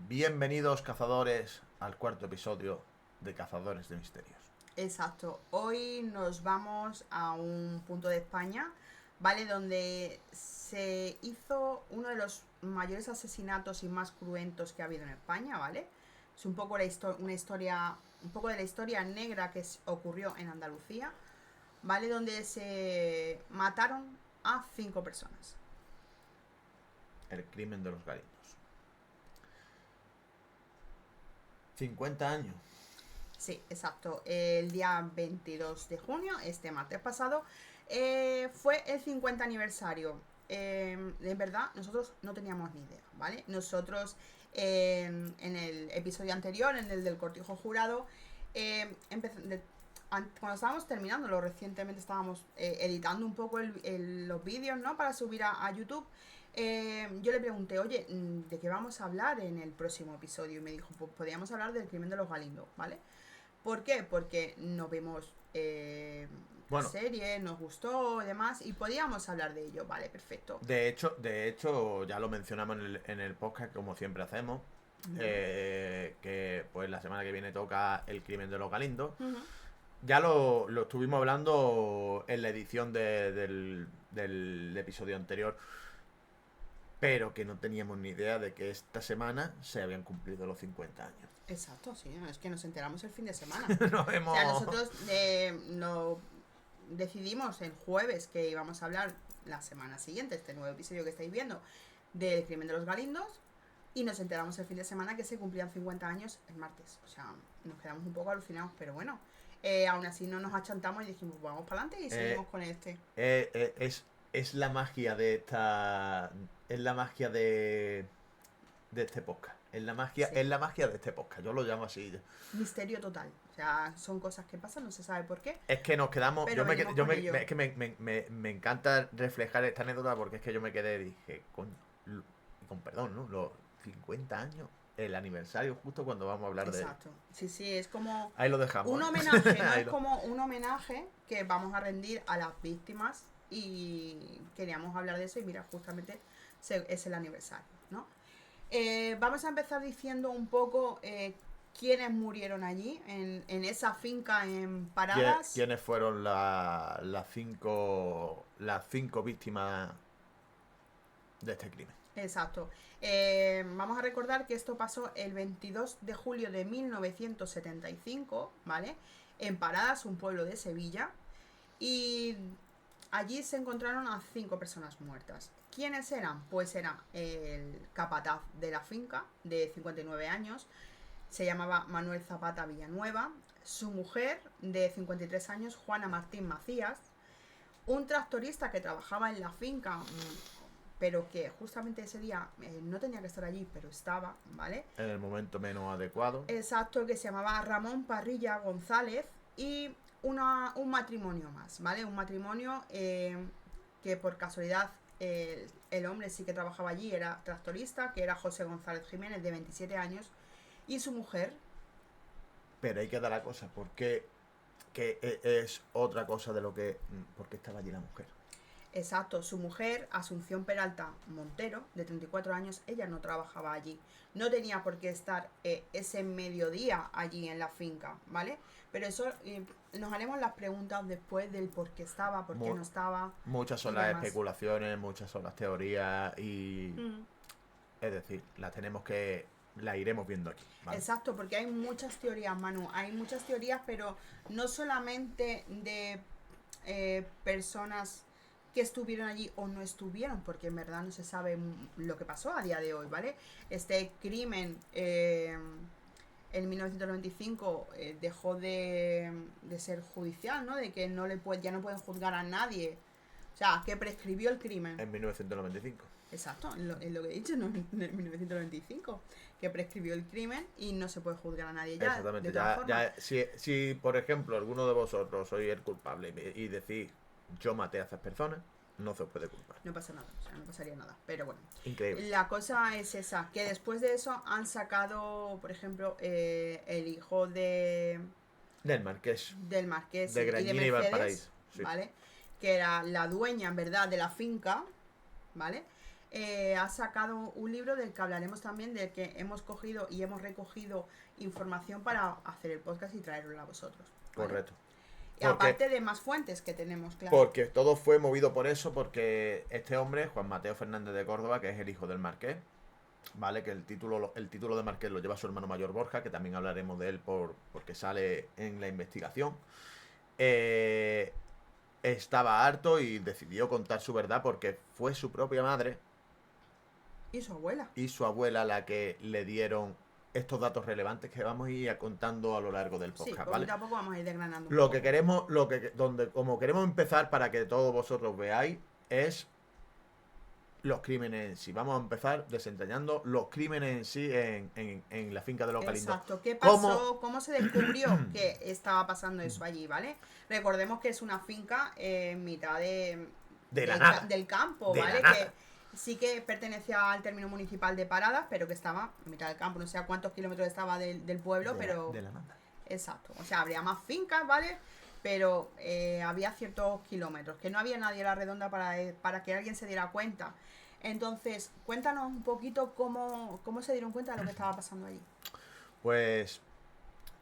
Bienvenidos, cazadores, al cuarto episodio de Cazadores de Misterios. Exacto. Hoy nos vamos a un punto de España, ¿vale? Donde se hizo uno de los mayores asesinatos y más cruentos que ha habido en España, ¿vale? Es un poco una historia, un poco de la historia negra que ocurrió en Andalucía, ¿vale? Donde se mataron a 5 personas. El crimen de los Galindos. 50 años. Sí, exacto. El día 22 de junio, este martes pasado, fue el 50 aniversario. En verdad, nosotros no teníamos ni idea, ¿vale? Nosotros, en el episodio anterior, en el del cortijo jurado, cuando estábamos terminándolo, recientemente estábamos editando un poco los vídeos, ¿no? Para subir a YouTube. Yo le pregunté, oye, ¿de qué vamos a hablar en el próximo episodio? Y me dijo, pues podríamos hablar del crimen de los Galindos, ¿vale? ¿Por qué? Porque no vimos la Bueno, serie, nos gustó y demás, y podíamos hablar de ello, vale, perfecto. de hecho, ya lo mencionamos en el podcast, como siempre hacemos, que pues la semana que viene toca el crimen de los Galindos. Ya lo estuvimos hablando en la edición del episodio anterior, pero que no teníamos ni idea de que esta semana se habían cumplido los 50 años. Exacto, sí, es que nos enteramos el fin de semana. Nos hemos... O sea, nosotros no decidimos el jueves que íbamos a hablar la semana siguiente, este nuevo episodio que estáis viendo, del crimen de los Galindos, y nos enteramos el fin de semana que se cumplían 50 años el martes. O sea, nos quedamos un poco alucinados, pero bueno, aún así no nos achantamos y dijimos, pues vamos para adelante y seguimos con este. Es la magia de esta... Es la magia de este podcast. Es la magia, Sí. es la magia de este podcast. Yo lo llamo así. Misterio total. O sea, son cosas que pasan, no se sabe por qué. Es que nos quedamos. Pero venimos con ello. Es que me encanta reflejar esta anécdota porque es que yo me quedé y dije, con perdón, ¿no? Los 50 años, el aniversario, justo cuando vamos a hablar de él. Exacto. Sí, sí, es como Ahí lo dejamos. un ¿eh? homenaje, ¿no? Ahí Es como un homenaje que vamos a rendir a las víctimas y queríamos hablar de eso y mira, justamente es el aniversario, ¿no? Vamos a empezar diciendo un poco quiénes murieron allí, en esa finca en Paradas. ¿Quiénes fueron las cinco víctimas de este crimen? Exacto. Vamos a recordar que esto pasó el 22 de julio de 1975, ¿vale? En Paradas, un pueblo de Sevilla. Y allí se encontraron a 5 personas muertas. ¿Quiénes eran? Pues era el capataz de la finca, de 59 años. Se llamaba Manuel Zapata Villanueva. Su mujer, de 53 años, Juana Martín Macías. Un tractorista que trabajaba en la finca, pero que justamente ese día no tenía que estar allí, pero estaba, ¿vale? En el momento menos adecuado. Exacto, que se llamaba Ramón Parrilla González. Y un matrimonio más, ¿vale? Un matrimonio que por casualidad el hombre sí que trabajaba allí, era tractorista, que era José González Jiménez, de 27 años, y su mujer. Pero ahí queda la cosa, porque que es otra cosa de lo que... ¿Por qué estaba allí la mujer? Exacto, su mujer, Asunción Peralta Montero, de 34 años, ella no trabajaba allí. No tenía por qué estar ese mediodía allí en la finca, ¿vale? Pero eso nos haremos las preguntas después del por qué estaba, por qué no estaba. Muchas son las especulaciones, muchas son las teorías y... Es decir, las iremos viendo aquí, ¿vale? Exacto, porque hay muchas teorías, Manu. Hay muchas teorías, pero no solamente de personas que estuvieron allí o no estuvieron, porque en verdad no se sabe lo que pasó a día de hoy, ¿vale? Este crimen en 1995 dejó de ser judicial, ¿no? De que ya no pueden juzgar a nadie. O sea, que prescribió el crimen. En 1995. Exacto, es lo que he dicho, ¿no? En 1995, que prescribió el crimen y no se puede juzgar a nadie ya. Exactamente, si por ejemplo alguno de vosotros sois el culpable y decís yo maté a esas personas, no se os puede culpar. No pasa nada, o sea, no pasaría nada, pero bueno. Increíble. La cosa es esa, que después de eso han sacado, por ejemplo, el hijo del marqués de Grañina y de Mercedes, y Valparaíso, sí. ¿vale? Que era la dueña, en verdad, de la finca, ¿vale? ha sacado un libro del que hablaremos también, del que hemos cogido y hemos recogido información para hacer el podcast y traerlo a vosotros. ¿Vale? Correcto. Y aparte de más fuentes que tenemos, claro. Porque todo fue movido por eso, porque este hombre, Juan Mateo Fernández de Córdoba, que es el hijo del marqués, ¿vale? Que el título de marqués lo lleva su hermano mayor Borja, que también hablaremos de él porque sale en la investigación. Estaba harto y decidió contar su verdad porque fue su propia madre Y su abuela. y su abuela la que le dieron estos datos relevantes que vamos a ir contando a lo largo del Sí, podcast, porque ¿vale? tampoco vamos a ir desgranando un Lo poco. que queremos, como queremos empezar para que todos vosotros veáis, es los crímenes en sí. Vamos a empezar desentrañando los crímenes en sí en la finca de Los Galindos. Exacto. ¿Qué pasó? ¿Cómo se descubrió que estaba pasando eso allí, ¿vale? Recordemos que es una finca en mitad del campo, De ¿vale? la nada. Que sí que pertenecía al término municipal de Paradas, pero que estaba en mitad del campo. No sé a cuántos kilómetros estaba del pueblo, pero... De la nada. Exacto. O sea, habría más fincas, ¿vale? Pero había ciertos kilómetros, que no había nadie a la redonda para que alguien se diera cuenta. Entonces, cuéntanos un poquito cómo se dieron cuenta de lo que estaba pasando allí. Pues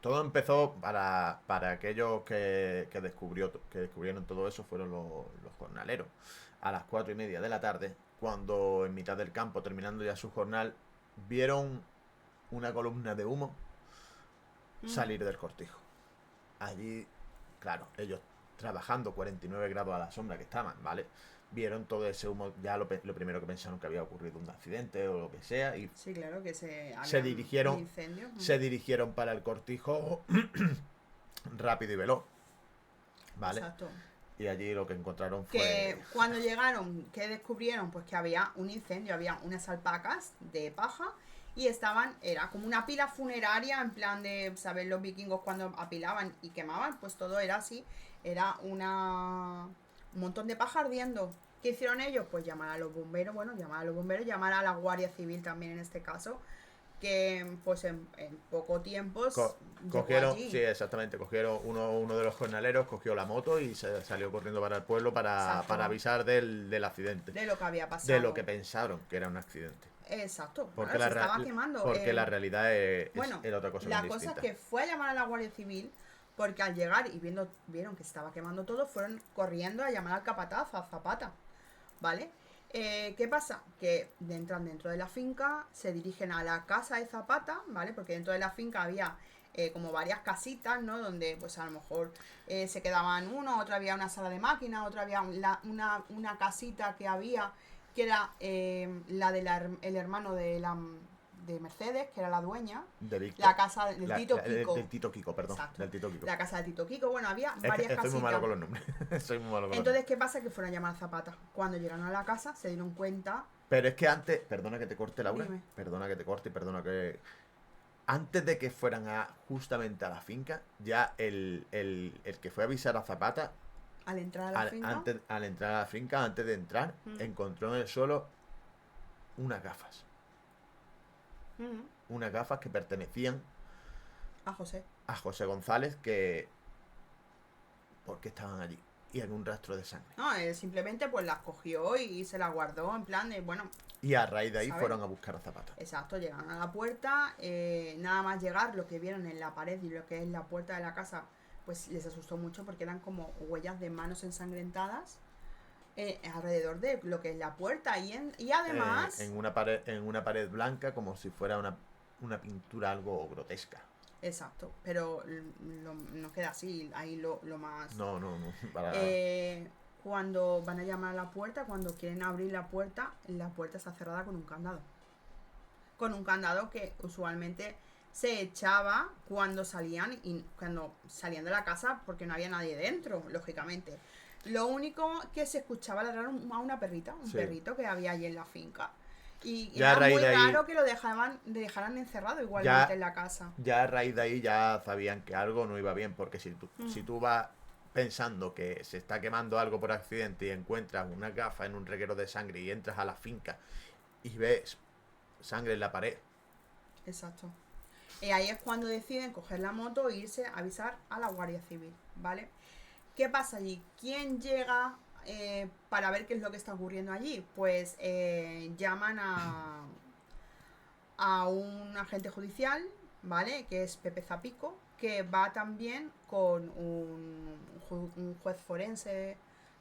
todo empezó para aquellos que descubrieron todo eso fueron los jornaleros. A las 4:30 de la tarde, cuando en mitad del campo, terminando ya su jornal, vieron una columna de humo salir del cortijo. Allí, claro, ellos trabajando 49 grados a la sombra que estaban, ¿vale? Vieron todo ese humo, ya lo primero que pensaron que había ocurrido un accidente o lo que sea, y Sí, claro, que se dirigieron, un incendio. se dirigieron para el cortijo rápido y veloz, ¿vale? Exacto. Y allí lo que encontraron fue... Que cuando llegaron, ¿qué descubrieron? Pues que había un incendio, había unas alpacas de paja y era como una pila funeraria, en plan de, ¿sabes? Los vikingos cuando apilaban y quemaban, pues todo era así, era un montón de paja ardiendo. ¿Qué hicieron ellos? Pues llamar a los bomberos, llamar a la Guardia Civil también en este caso, que pues en poco tiempo cogieron, allí. sí, exactamente, cogieron uno de los jornaleros, cogió la moto y se salió corriendo para el pueblo para avisar del accidente. De lo que había pasado. De lo que pensaron que era un accidente. Exacto. Porque, se estaba quemando. Porque la realidad bueno, era otra cosa la muy cosa distinta. es que fue a llamar a la Guardia Civil porque al llegar y vieron que se estaba quemando todo, fueron corriendo a llamar al capataz, a Zapata, ¿vale? ¿Qué pasa? Que entran dentro de la finca, se dirigen a la casa de Zapata, ¿vale? Porque dentro de la finca había como varias casitas, ¿no? Donde pues a lo mejor se quedaban otra había una sala de máquinas, otra había una casita que había, que era la del hermano de Mercedes, que era la dueña, la casa del Tito Kiko. Del Tito Kiko, perdón. Exacto. Del Tito Kiko. La casa del Tito Kiko, bueno, había varias casitas. Estoy muy malo con los nombres. Soy muy malo con Entonces, ¿qué pasa? Que fueron a llamar a Zapata. Cuando llegaron a la casa, se dieron cuenta... Pero es que antes, perdona que te corte, Laura, Dime. perdona que te corte y perdona que... Antes de que fueran justamente a la finca, ya el que fue a avisar a Zapata, Al entrar a la finca... al entrar a la finca, antes de entrar, encontró en el suelo unas gafas. Unas gafas que pertenecían a José González, que... ¿Por qué estaban allí? Y en un rastro de sangre. No, él simplemente pues las cogió y se las guardó en plan de, bueno... Y a raíz de ahí ¿sabes? fueron a buscar a Zapata. Exacto, llegaron a la puerta, nada más llegar, lo que vieron en la pared y lo que es la puerta de la casa, pues les asustó mucho porque eran como huellas de manos ensangrentadas alrededor de lo que es la puerta y además... En una pared blanca, como si fuera una pintura algo grotesca. Exacto, pero no queda así, ahí lo más... No, para cuando van a llamar a la puerta, cuando quieren abrir la puerta está cerrada con un candado. Con un candado que usualmente se echaba cuando salían de la casa porque no había nadie dentro, lógicamente. Lo único que se escuchaba ladrar a una perrita, un perrito que había allí en la finca. Y era muy raro que lo dejaran encerrado igualmente en la casa. Ya a raíz de ahí ya sabían que algo no iba bien, porque si tú vas pensando que se está quemando algo por accidente y encuentras una gafa en un reguero de sangre y entras a la finca y ves sangre en la pared. Exacto. Y ahí es cuando deciden coger la moto e irse a avisar a la Guardia Civil, ¿vale? ¿Qué pasa allí? ¿Quién llega para ver qué es lo que está ocurriendo allí. Pues llaman a un agente judicial, ¿vale? Que es Pepe Zapico, que va también con un juez forense,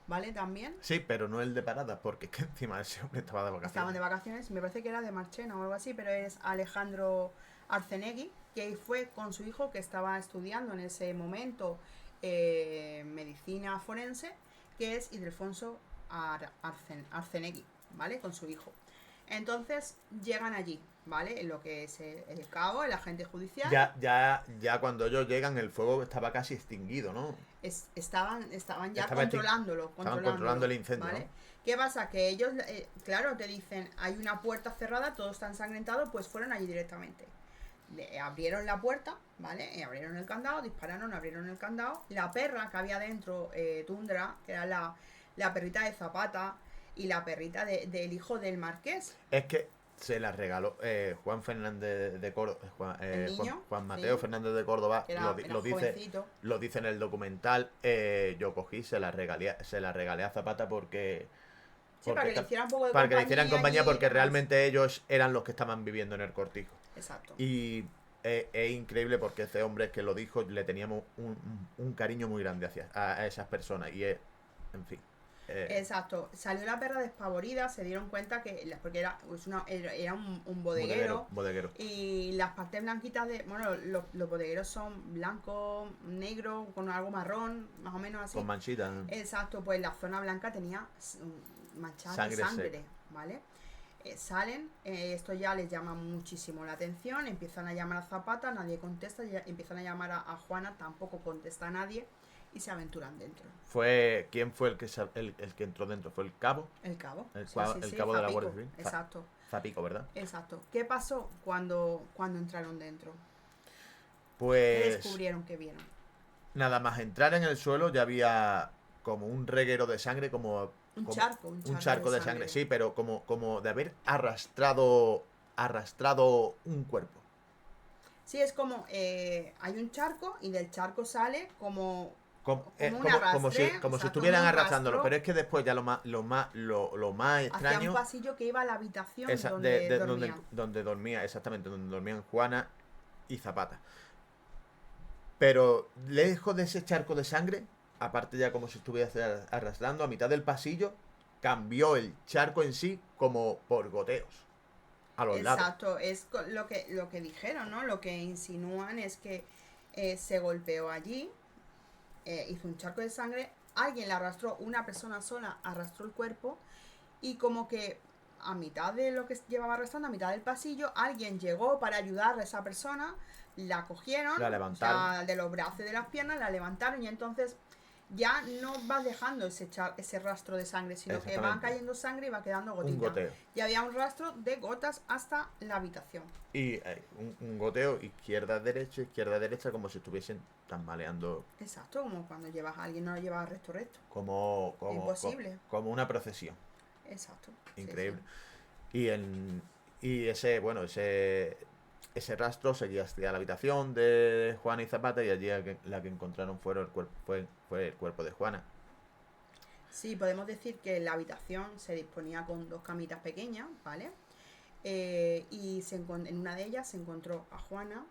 ¿vale? También. Sí, pero no el de paradas, porque es que encima ese hombre estaba de vacaciones. Estaban de vacaciones, me parece que era de Marchena o algo así, pero es Alejandro Arcenegui, que fue con su hijo que estaba estudiando en ese momento medicina forense, que es Ildefonso Arcenegui, ¿vale? Con su hijo. Entonces llegan allí, ¿vale? En lo que es el cabo, el agente judicial. Ya cuando ellos llegan, el fuego estaba casi extinguido, ¿no? Estaban ya controlándolo. Estaban controlando el incendio, ¿vale? ¿no? ¿Qué pasa? Que ellos, claro, te dicen, hay una puerta cerrada, todo está ensangrentado, pues fueron allí directamente. Abrieron la puerta, ¿vale? Abrieron el candado, dispararon, abrieron el candado. La perra que había dentro, Tundra, que era la perrita de Zapata y la perrita del hijo del marqués. Es que se la regaló Juan Fernández de Córdoba, Juan Mateo sí. Fernández de Córdoba, Era lo dice en el documental. Yo cogí, se la regalé a Zapata porque... Sí, para que le hicieran un poco de para que le hicieran compañía, porque demás. realmente ellos eran los que estaban viviendo en el cortijo. Exacto. Y es increíble porque ese hombre que lo dijo, le teníamos un cariño muy grande a esas personas. Y en fin. Exacto. Salió la perra despavorida, se dieron cuenta que... Porque era un bodeguero. Bodeguero. Y las partes blanquitas de... Bueno, los bodegueros son blanco, negro, con algo marrón, más o menos así. Con manchitas. Exacto, pues la zona blanca tenía manchada de sangre, ¿vale? Salen, esto ya les llama muchísimo la atención, empiezan a llamar a Zapata, nadie contesta, empiezan a llamar a Juana, tampoco contesta nadie y se aventuran dentro. ¿Quién fue el que entró dentro? ¿Fue el cabo? El cabo. El cabo de la Guardia Civil. Exacto. Zapico, ¿verdad? Exacto. ¿Qué pasó cuando entraron dentro? Pues... ¿Qué descubrieron que vieron? Nada más entrar en el suelo ya había como un reguero de sangre, como un charco de sangre, sí, pero como de haber arrastrado un cuerpo. Sí, es como hay un charco y del charco sale como si estuvieran arrastrándolo, pero es que después ya lo más extraño, hacia un pasillo que iba a la habitación donde dormía, exactamente, donde dormían Juana y Zapata. Pero lejos de ese charco de sangre, aparte ya como si estuviera arrastrando, a mitad del pasillo, cambió el charco en sí como por goteos a los lados. Exacto, es lo que dijeron, ¿no? Lo que insinúan es que se golpeó allí, hizo un charco de sangre, alguien le arrastró, una persona sola arrastró el cuerpo y como que a mitad de lo que llevaba arrastrando, a mitad del pasillo, alguien llegó para ayudar a esa persona, la cogieron, la levantaron, o sea, de los brazos y de las piernas, la levantaron y entonces ya no va dejando ese rastro de sangre, sino que van cayendo sangre y va quedando gotita. Un goteo. Y había un rastro de gotas hasta la habitación. Y un goteo izquierda-derecha, como si estuviesen tambaleando. Exacto, como cuando llevas a alguien, no lo llevas recto. Como imposible. Como una procesión. Exacto. Increíble. Sí. Y ese rastro seguía hasta la habitación de Juana y Zapata, y allí la que encontraron fue el cuerpo de Juana. Sí, podemos decir que la habitación se disponía con 2 camitas pequeñas, ¿vale? Y en una de ellas se encontró a Juana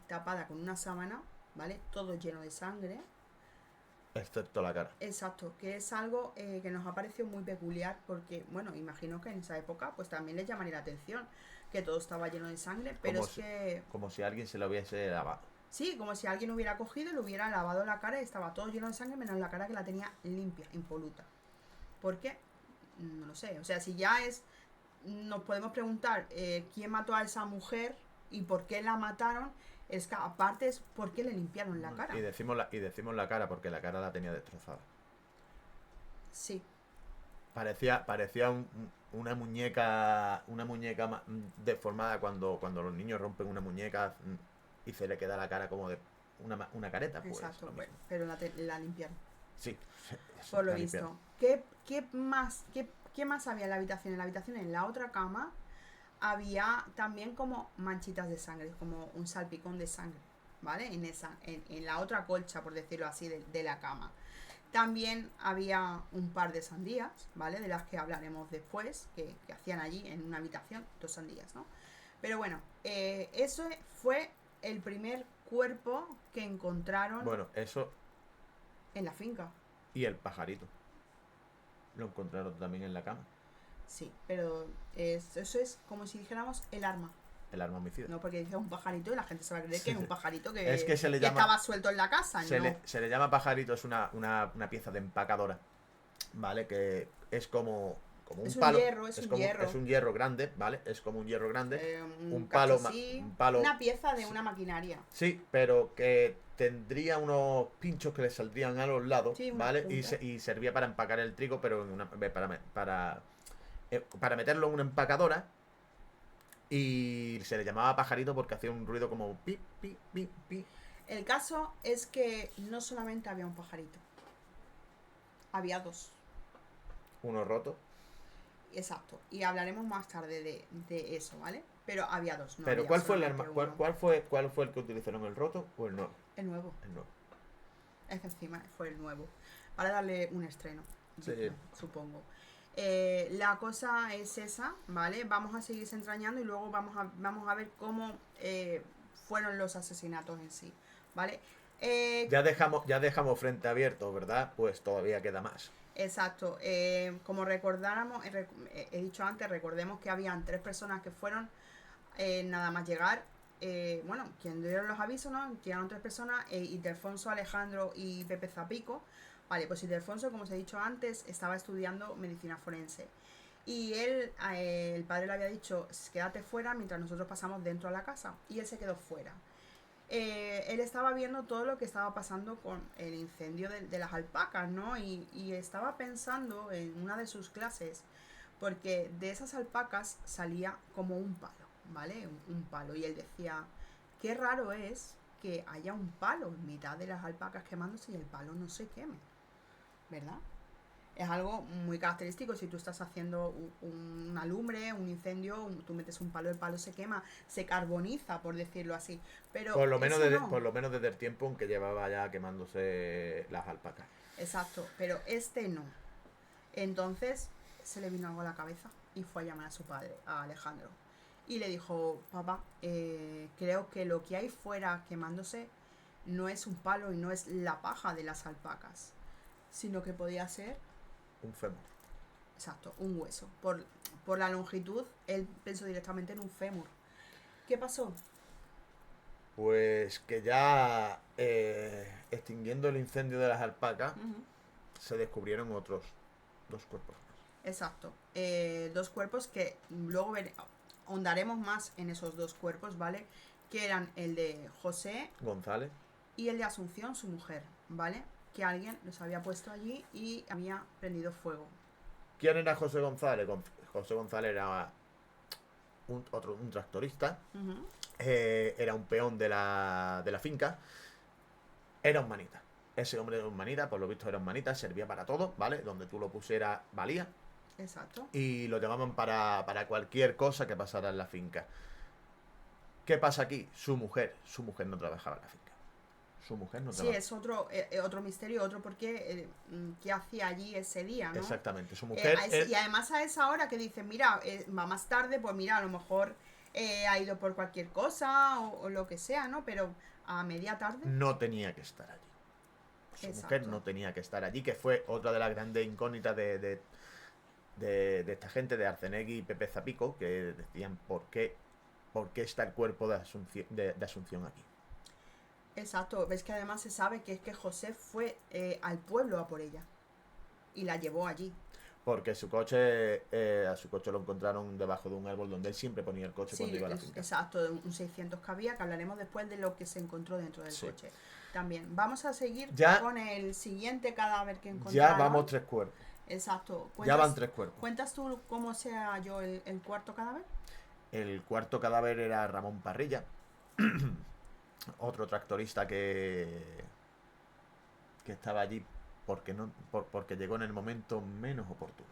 tapada con una sábana, ¿vale? Todo lleno de sangre. Excepto la cara. Exacto, que es algo que nos ha parecido muy peculiar porque, bueno, imagino que en esa época pues también les llamaría la atención que todo estaba lleno de sangre, pero como si alguien se lo hubiese lavado. Sí, como si alguien hubiera cogido y le hubiera lavado la cara y estaba todo lleno de sangre menos la cara que la tenía limpia, impoluta. ¿Por qué? No lo sé, o sea, si ya nos podemos preguntar quién mató a esa mujer y por qué la mataron. Es que aparte es por qué le limpiaron la cara. Y decimos la cara porque la cara la tenía destrozada. Sí. Parecía una muñeca deformada cuando los niños rompen una muñeca y se le queda la cara como de una careta. Pues, exacto, bueno, pero la limpiaron. Sí. Por lo visto. ¿Qué más había en la habitación? En la otra cama había también como manchitas de sangre, como un salpicón de sangre, ¿vale? En la otra colcha, por decirlo así, de la cama. También había un par de sandías, ¿vale? De las que hablaremos después, que hacían allí en una habitación, 2 sandías, ¿no? Pero bueno, eso fue el primer cuerpo que encontraron Bueno, eso en la finca. y el pajarito. Lo encontraron también en la cama. Sí, pero eso es como si dijéramos el arma. El arma homicida. No, porque dice un pajarito y la gente se va a creer que es un pajarito Es que se le que llama- estaba suelto en la casa, Se, ¿no? se le llama pajarito, es una pieza de empacadora, ¿vale? Que es como un Es un palo. hierro, es un hierro. Es un hierro grande, ¿vale? Es como un hierro grande. un cacho palo, así, un palo. una pieza de una maquinaria. Sí, pero que tendría unos pinchos que le saldrían a los lados, Sí, una ¿vale? punta. Y servía para empacar el trigo, pero para meterlo en una empacadora. Y se le llamaba pajarito porque hacía un ruido como pi, pi, pi, pi. El caso es que no solamente había un pajarito, había 2. Uno roto. Exacto. Y hablaremos más tarde de eso, ¿vale? Pero había 2. No Pero había ¿cuál fue el solamente arma? uno. ¿Cuál fue el que utilizaron, el roto o el nuevo? El nuevo. El nuevo. Es que encima fue el nuevo. Para darle un estreno, Sí. digno, supongo. La cosa es esa, ¿vale? Vamos a seguir entrañando y luego vamos a ver cómo fueron los asesinatos en sí, ¿vale? Ya dejamos frente abierto, ¿verdad? Pues todavía queda más. Exacto. Como recordáramos, he dicho antes, recordemos que habían 3 personas que fueron nada más llegar. Bueno, quien dieron los avisos, ¿no? Llegaron 3 personas, Ildefonso, Alejandro y Pepe Zapico. Vale, pues Ildefonso, como os he dicho antes, estaba estudiando medicina forense. Y él, el padre le había dicho, quédate fuera mientras nosotros pasamos dentro de la casa. Y él se quedó fuera. Él estaba viendo todo lo que estaba pasando con el incendio de las alpacas, ¿no? Y estaba pensando en una de sus clases, porque de esas alpacas salía como un palo, ¿vale? Un palo. Y él decía, qué raro es que haya un palo en mitad de las alpacas quemándose y el palo no se queme, ¿verdad? Es algo muy característico. Si tú estás haciendo una lumbre, un incendio, tú metes un palo, el palo se quema, se carboniza, por decirlo así. Pero Por lo menos eso no. por lo menos desde el tiempo en que llevaba ya quemándose las alpacas. Exacto, pero este no. Entonces se le vino algo a la cabeza y fue a llamar a su padre, a Alejandro. Y le dijo, papá, creo que lo que hay fuera quemándose no es un palo y no es la paja de las alpacas, sino que podía ser, Un fémur. exacto, un hueso. Por la longitud, él pensó directamente en un fémur. ¿Qué pasó? Pues que ya extinguiendo el incendio de las alpacas, se descubrieron otros 2 cuerpos. Exacto. 2 cuerpos que luego ahondaremos más en esos 2 cuerpos, ¿vale? Que eran el de José González. y el de Asunción, su mujer, ¿vale? Que alguien los había puesto allí y había prendido fuego. ¿Quién era José González? José González era un tractorista. Era un peón de la finca. Era un manita. Ese hombre era un manita, por lo visto era un manita, servía para todo, ¿vale? Donde tú lo pusieras, valía. Exacto. Y lo llamaban para cualquier cosa que pasara en la finca. ¿Qué pasa aquí? Su mujer no trabajaba en la finca. Su mujer no Sí, trabajaba. es otro misterio, otro porque qué hacía allí ese día, ¿no? Exactamente, su mujer... Y además a esa hora que dicen, mira, va más tarde, pues mira, a lo mejor ha ido por cualquier cosa o lo que sea, ¿no? Pero a media tarde. no tenía que estar allí. Su Exacto. mujer no tenía que estar allí, que fue otra de las grandes incógnitas de esta gente, de Arcenegui y Pepe Zapico, que decían por qué está el cuerpo de Asunción aquí. Exacto, ves que además se sabe que es que José fue al pueblo a por ella y la llevó allí. Porque a su coche lo encontraron debajo de un árbol donde él siempre ponía el coche cuando iba a la finca. Exacto, un 600 que había, que hablaremos después de lo que se encontró dentro del Sí. coche. También, vamos a seguir Ya- con el siguiente cadáver que encontraron. Ya vamos 3 cuerpos. Exacto. Ya van 3 cuerpos. ¿Cuentas tú cómo se halló el cuarto cadáver? El cuarto cadáver era Ramón Parrilla, otro tractorista que estaba allí porque llegó en el momento menos oportuno.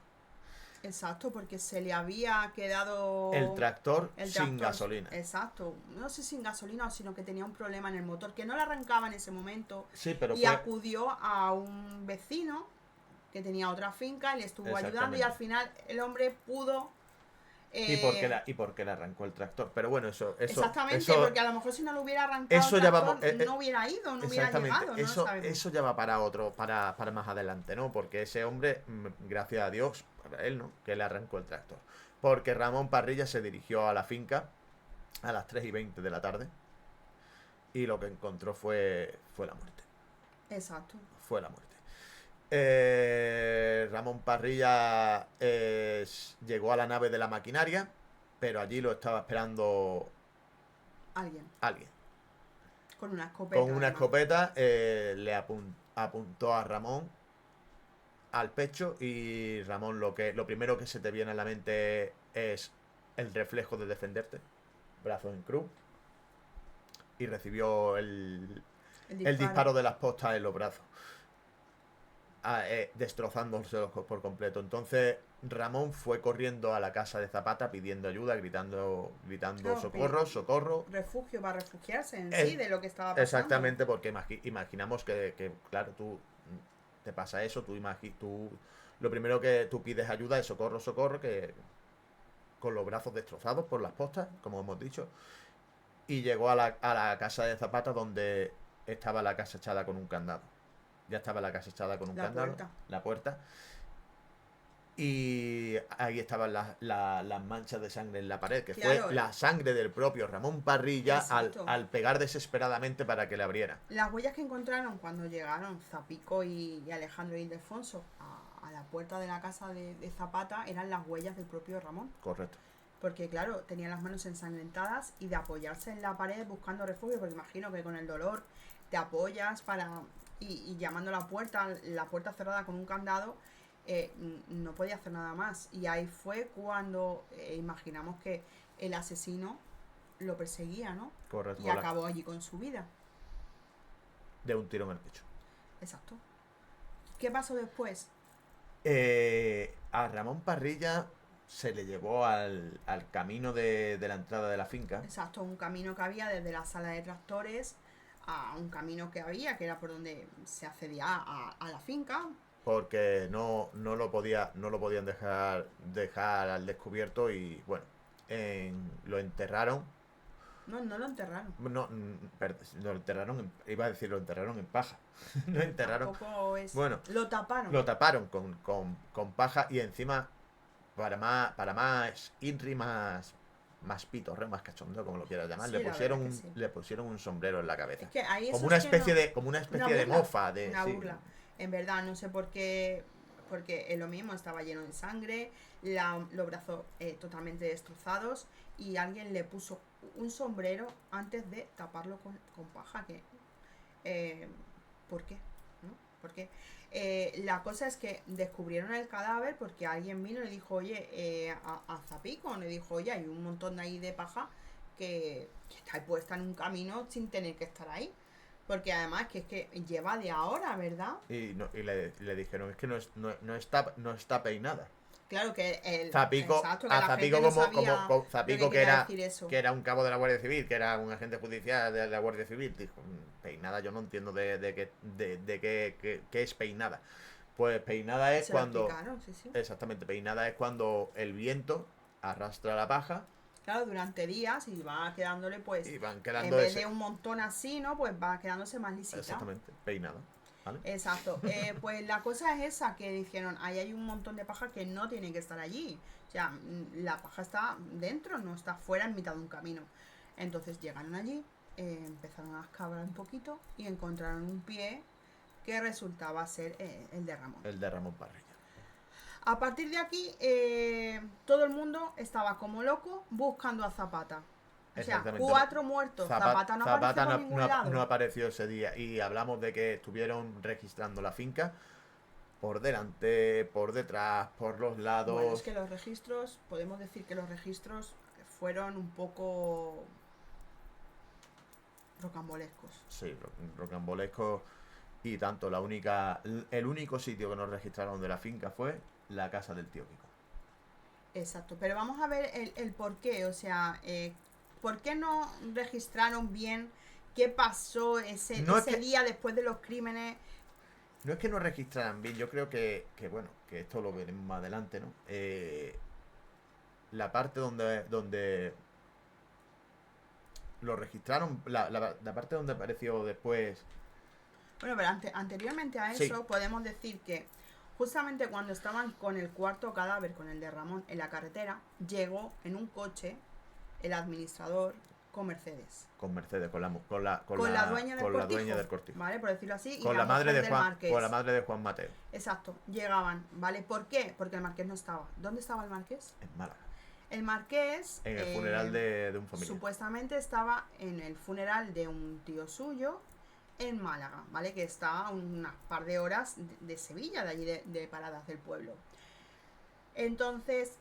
Exacto, porque se le había quedado el tractor el sin tractor. gasolina. Exacto, no sé sin gasolina, sino que tenía un problema en el motor, que no le arrancaba en ese momento. Sí, pero Y fue acudió a un vecino que tenía otra finca y le estuvo ayudando y al exactamente. final el hombre pudo... Y por qué le arrancó el tractor. Pero bueno, exactamente, porque a lo mejor si no lo hubiera arrancado el eso ya vamos, tractor no hubiera ido, no hubiera exactamente, llegado, no lo sabemos. eso ya va para otro, para más adelante, ¿no? Porque ese hombre, gracias a Dios, para él, ¿no? Que le arrancó el tractor. Porque Ramón Parrilla se dirigió a la finca a las 3:20 de la tarde y lo que encontró fue la muerte. Exacto. Fue la muerte. Ramón Parrilla llegó a la nave de la maquinaria, pero allí lo estaba esperando alguien. Con una escopeta. Con una además. escopeta le apuntó a Ramón al pecho y Ramón lo primero que se te viene a la mente es el reflejo de defenderte, brazos en cruz, y recibió el disparo de las postas en los brazos, destrozándoselos por completo. Entonces Ramón fue corriendo a la casa de Zapata pidiendo ayuda, gritando Claro, socorro, socorro. Refugio para refugiarse en sí de lo que estaba pasando. Exactamente, porque imaginamos que, claro, tú te pasa eso, tú lo primero que tú pides ayuda es socorro, socorro, que con los brazos destrozados por las postas, como hemos dicho, y llegó a la casa de Zapata donde estaba la casa echada con un candado. Ya estaba la casa echada con un candado, la puerta. Y ahí estaban las manchas de sangre en la pared, que claro, fue la sangre del propio Ramón Parrilla al pegar desesperadamente para que le abriera. Las huellas que encontraron cuando llegaron Zapico y Alejandro Ildefonso a la puerta de la casa de Zapata eran las huellas del propio Ramón. Correcto. Porque claro, tenía las manos ensangrentadas y de apoyarse en la pared buscando refugio, porque imagino que con el dolor te apoyas y llamando a la puerta cerrada con un candado, no podía hacer nada más. Y ahí fue cuando imaginamos que el asesino lo perseguía, ¿no? Correcto. Y acabó allí con su vida. De un tiro en el pecho. Exacto. ¿Qué pasó después? A Ramón Parrilla se le llevó al camino de la entrada de la finca. Exacto, un camino que había desde la sala de tractores a un camino que era por donde se accedía a la finca. Porque no lo podían dejar al descubierto y bueno, lo enterraron. No lo enterraron. No, lo enterraron, iba a decir, lo enterraron en paja. Lo enterraron. Tampoco es... Bueno, lo taparon. Lo taparon con paja y encima, para más Inri, más pitorre, más cachondo, como lo quieras llamar, Sí, le pusieron un sombrero en la cabeza. Es que ahí como una especie de mofa. Una sí. burla. En verdad, no sé por qué, porque lo mismo estaba lleno de sangre, los brazos totalmente destrozados y alguien le puso un sombrero antes de taparlo con paja. ¿Por qué? ¿No? ¿Por qué? La cosa es que descubrieron el cadáver porque alguien vino y le dijo, oye, a Zapico, le dijo, oye, hay un montón de ahí de paja que está puesta en un camino sin tener que estar ahí. Porque además que es que lleva de ahora, ¿verdad? Y le dijeron, es que no está peinada. Claro que el Zapico, exacto, que a la Zapico gente no sabía como Zapico lo que era un cabo de la Guardia Civil, que era un agente judicial de la Guardia Civil, dijo, peinada, yo no entiendo de qué es peinada. Pues peinada es cuando... sí. Exactamente, peinada es cuando el viento arrastra la paja. Claro, durante días y va quedándole pues... Y van en vez de un montón así, ¿no? Pues va quedándose más lisita. Exactamente, peinada. ¿Vale? Exacto. Pues la cosa es esa, que dijeron, ahí hay un montón de paja que no tiene que estar allí. O sea, la paja está dentro, no está fuera en mitad de un camino. Entonces llegaron allí, empezaron a excavar un poquito y encontraron un pie que resultaba ser el de Ramón. El de Ramón Parrilla. A partir de aquí, todo el mundo estaba como loco buscando a Zapata. O sea, 4 muertos. Zapata no apareció por ningún lado. No apareció ese día. Y hablamos de que estuvieron registrando la finca por delante, por detrás, por los lados. Bueno, es que los registros, podemos decir que los registros fueron un poco rocambolescos. Sí, rocambolescos. Y tanto, el único sitio que nos registraron de la finca fue la casa del tío Kiko. Exacto, pero vamos a ver el por qué, o sea, ¿por qué no registraron bien qué pasó No es ese que, día después de los crímenes? no es que no registraran bien, yo creo bueno, que esto lo veremos más adelante, ¿no? La parte donde lo registraron, la parte donde apareció después. Bueno, pero anteriormente a Sí, eso podemos decir que justamente cuando estaban con el cuarto cadáver, con el de Ramón, en la carretera, llegó en un coche el administrador con Mercedes. con Mercedes, Con la dueña del con la cortijo, dueña del cortijo. ¿vale? Por decirlo así, y Con la la madre mujer de del Juan, marqués. con la madre de Juan Mateo, Exacto, llegaban, ¿vale? ¿Por qué? Porque el marqués no estaba. ¿Dónde estaba el marqués? en Málaga. El marqués... En el funeral de un familiar. Supuestamente estaba en el funeral de un tío suyo en Málaga, ¿vale? Que está a unas par de horas de Sevilla, de allí de Paradas del pueblo. Entonces,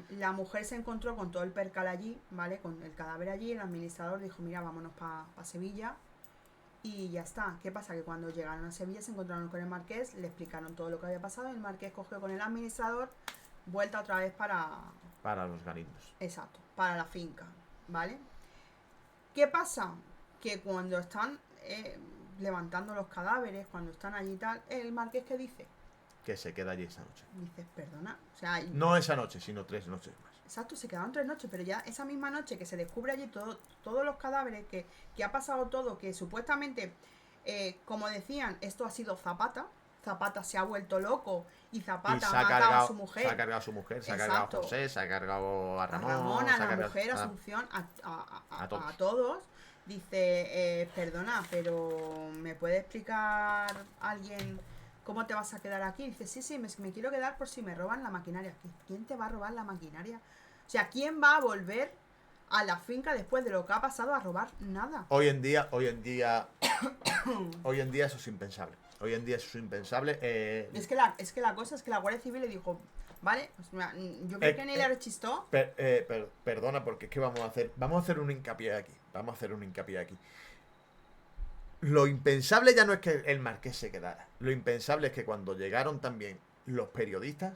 la mujer se encontró con todo el percal allí, ¿vale? Con el cadáver allí, el administrador dijo, mira, vámonos para Sevilla. Y ya está. ¿Qué pasa? Que cuando llegaron a Sevilla se encontraron con el marqués, le explicaron todo lo que había pasado y el marqués cogió con el administrador, vuelta otra vez Para los Galindos. exacto, para la finca, ¿vale? ¿Qué pasa? Que cuando están levantando los cadáveres, cuando están allí y tal, el marqués que dice, Que se queda allí esa noche. dices, perdona, o sea, No esa noche, sino 3 noches más. exacto, se quedaron 3 noches, pero ya esa misma noche que se descubre allí todos los cadáveres, que ha pasado todo, que supuestamente, como decían, esto ha sido Zapata. Zapata se ha vuelto loco y Zapata ha matado a su mujer. Se ha cargado a su mujer, se ha cargado a José, se ha cargado a Ramón. A la mujer, a Asunción, a todos. Dice, perdona, pero ¿me puede explicar alguien cómo te vas a quedar aquí? Dice, sí, me quiero quedar por si me roban la maquinaria. ¿Quién te va a robar la maquinaria? O sea, ¿quién va a volver a la finca después de lo que ha pasado a robar nada? Hoy en día eso es impensable. Hoy en día eso es impensable. Es que la cosa es que la Guardia Civil le dijo, vale, pues mira, yo creo que ni le rechistó. Perdona, porque es que vamos a hacer un hincapié aquí. Vamos a hacer un hincapié aquí. Lo impensable ya no es que el marqués se quedara. Lo impensable es que cuando llegaron también los periodistas,